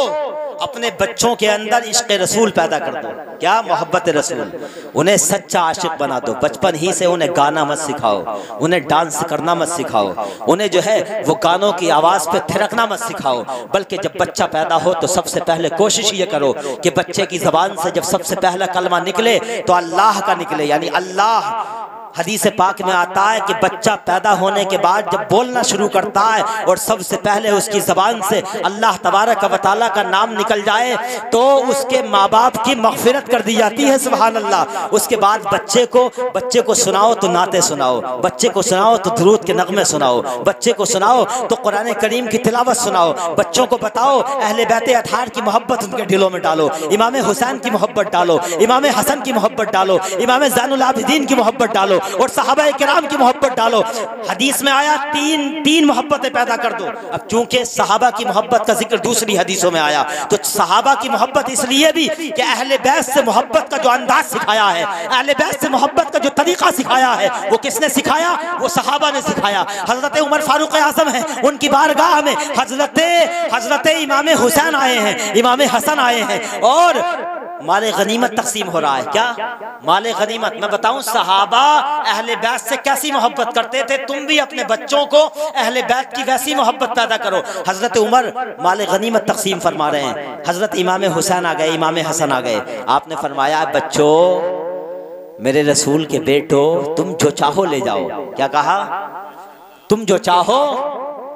अपने बच्चों के अंदर इश्क़ रसूल पैदा कर दो। क्या? मोहब्बत रसूल। उन्हें सच्चा आशिक बना दो। बचपन ही से उन्हें गाना मत सिखाओ, उन्हें डांस करना मत सिखाओ, उन्हें जो है वो गानों की आवाज़ पे थिरकना मत सिखाओ। बल्कि जब बच्चा पैदा हो तो सबसे पहले कोशिश ये करो कि बच्चे की ज़बान से जब सबसे पहला कलमा निकले तो अल्लाह का निकले, यानी अल्लाह। हदीस पाक में आता है कि बच्चा पैदा होने के बाद जब बोलना शुरू करता है और सबसे पहले उसकी ज़बान से अल्लाह तबारक व तआला का नाम निकल जाए तो उसके माँ बाप की मग़फ़िरत कर दी जाती है। सुभान अल्लाह। उसके बाद बच्चे को सुनाओ तो नाते सुनाओ, बच्चे को सुनाओ तो दुरूद के नगमे सुनाओ, बच्चे को सुनाओ तो कुरान करीम की तिलावत सुनाओ, बच्चों को बताओ अहले बैत अतहार की मोहब्बत उनके दिलों में डालो, इमाम हुसैन की मोहब्बत डालो, इमाम हसन की मोहब्बत डालो, इमाम ज़ैनुल आबिदीन की मोहब्बत डालो। और सहाबा किराम की मोहब्बत डालो। हदीस में आया तीन मोहब्बतें पैदा कर दो। अब चूंकि सहाबा की मोहब्बत का जिक्र दूसरी हदीसों में आया, तो सहाबा की मोहब्बत इसलिए भी कि अहले बैत से मोहब्बत का जो अंदाज सिखाया है, अहले बैत से मोहब्बत का जो तरीका सिखाया है, वो किसने सिखाया? वो सहाबा ने सिखाया। हजरत उमर फारूक आजम है, उनकी बारगाह में हजरत इमाम हुसैन आए हैं, इमाम हसन आए हैं और माले गनीमत तकसीम हो रहा है। क्या माले गनीमत? मैं बताऊं सहाबा अहले बैत से कैसी मोहब्बत करते थे, तुम भी अपने बच्चों को अहले बैत की वैसी मोहब्बत पैदा करो। हजरत उमर माले गनीमत तकसीम फरमा रहे हैं, हजरत इमाम हुसैन आ गए, इमाम हसन आ गए। आपने फरमाया बच्चों, मेरे रसूल के बेटो, तुम जो चाहो ले जाओ। क्या कहा? तुम जो चाहो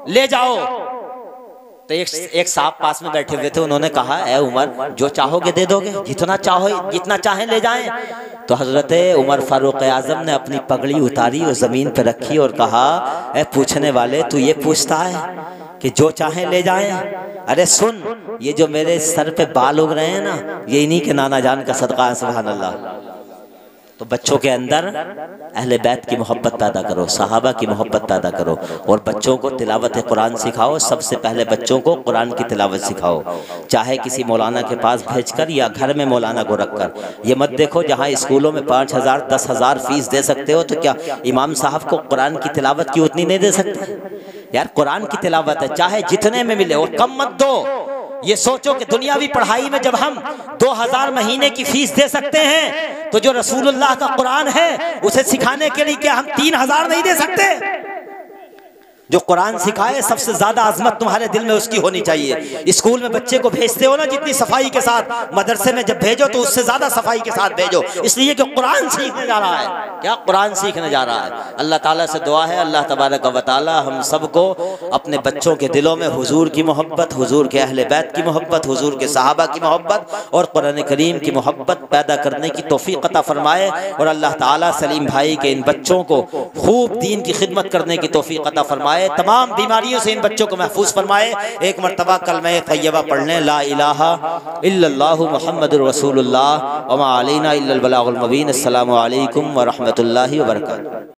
ले जाओ। तो एक साहब पास में बैठे हुए थे, उन्होंने कहा ए उमर, जो चाहोगे दे दोगे, जितना चाहो जितना चाहे ले जाएं। तो हजरत उमर फारूक आजम ने अपनी पगड़ी उतारी और जमीन पर रखी और कहा ए पूछने वाले, तू ये पूछता है कि जो चाहे ले जाएं? अरे सुन, ये जो मेरे सर पे बाल उग रहे हैं ना, ये इन्हीं के नाना जान का सदका है। सुभान अल्लाह। तो बच्चों के अंदर अहले बैत की मोहब्बत पैदा करो, सहाबा की मोहब्बत पैदा करो और बच्चों को तिलावत कुरान सिखाओ। सबसे पहले बच्चों को कुरान की तिलावत सिखाओ, चाहे किसी मौलाना के पास भेजकर या घर में मौलाना को रखकर। ये मत देखो जहाँ स्कूलों में 5,000 10,000 फीस दे सकते हो, तो क्या इमाम साहब को कुरान की तिलावत की उतनी नहीं दे सकते? यार कुरान की तिलावत है, चाहे जितने में मिले और कम मत दो। ये सोचो कि दुनियावी पढ़ाई में जब हम 2000 महीने की फीस दे सकते हैं, तो जो रसूलुल्लाह का कुरान है उसे सिखाने के लिए क्या हम 3000 नहीं दे सकते? जो कुरान सिखाए सबसे ज्यादा अजमत तुम्हारे दिल में उसकी होनी चाहिए। स्कूल में बच्चे को भेजते हो ना जितनी सफाई के साथ, मदरसे में जब भेजो तो उससे ज्यादा सफाई के साथ भेजो, इसलिए कि कुरान सीखने जा रहा है। क्या कुरान सीखने जा रहा है? अल्लाह ताला से दुआ है, अल्लाह तबारक व तआला हम सबको अपने बच्चों के दिलों में हुजूर की मोहब्बत, हुजूर के अहले बैत की मोहब्बत, हुजूर के सहाबा की मोहब्बत और कुरान करीम की मोहब्बत पैदा करने की तौफीक अता फरमाए। और अल्लाह ताला सलीम भाई के इन बच्चों को खूब दीन की खिदमत करने की तौफीक अता फरमाए, तमाम बीमारियों से इन बच्चों को महफूज फरमाए। एक मरतबा कलमा तैयबा पढ़ लें, ला इलाहा इल्लल्लाहु मुहम्मदुर रसूलुल्लाह व मा अलैना इल्लल बलागुल मुबीन। अस्सलामु अलैकुम व रहमतुल्लाहि व बरकातुहू।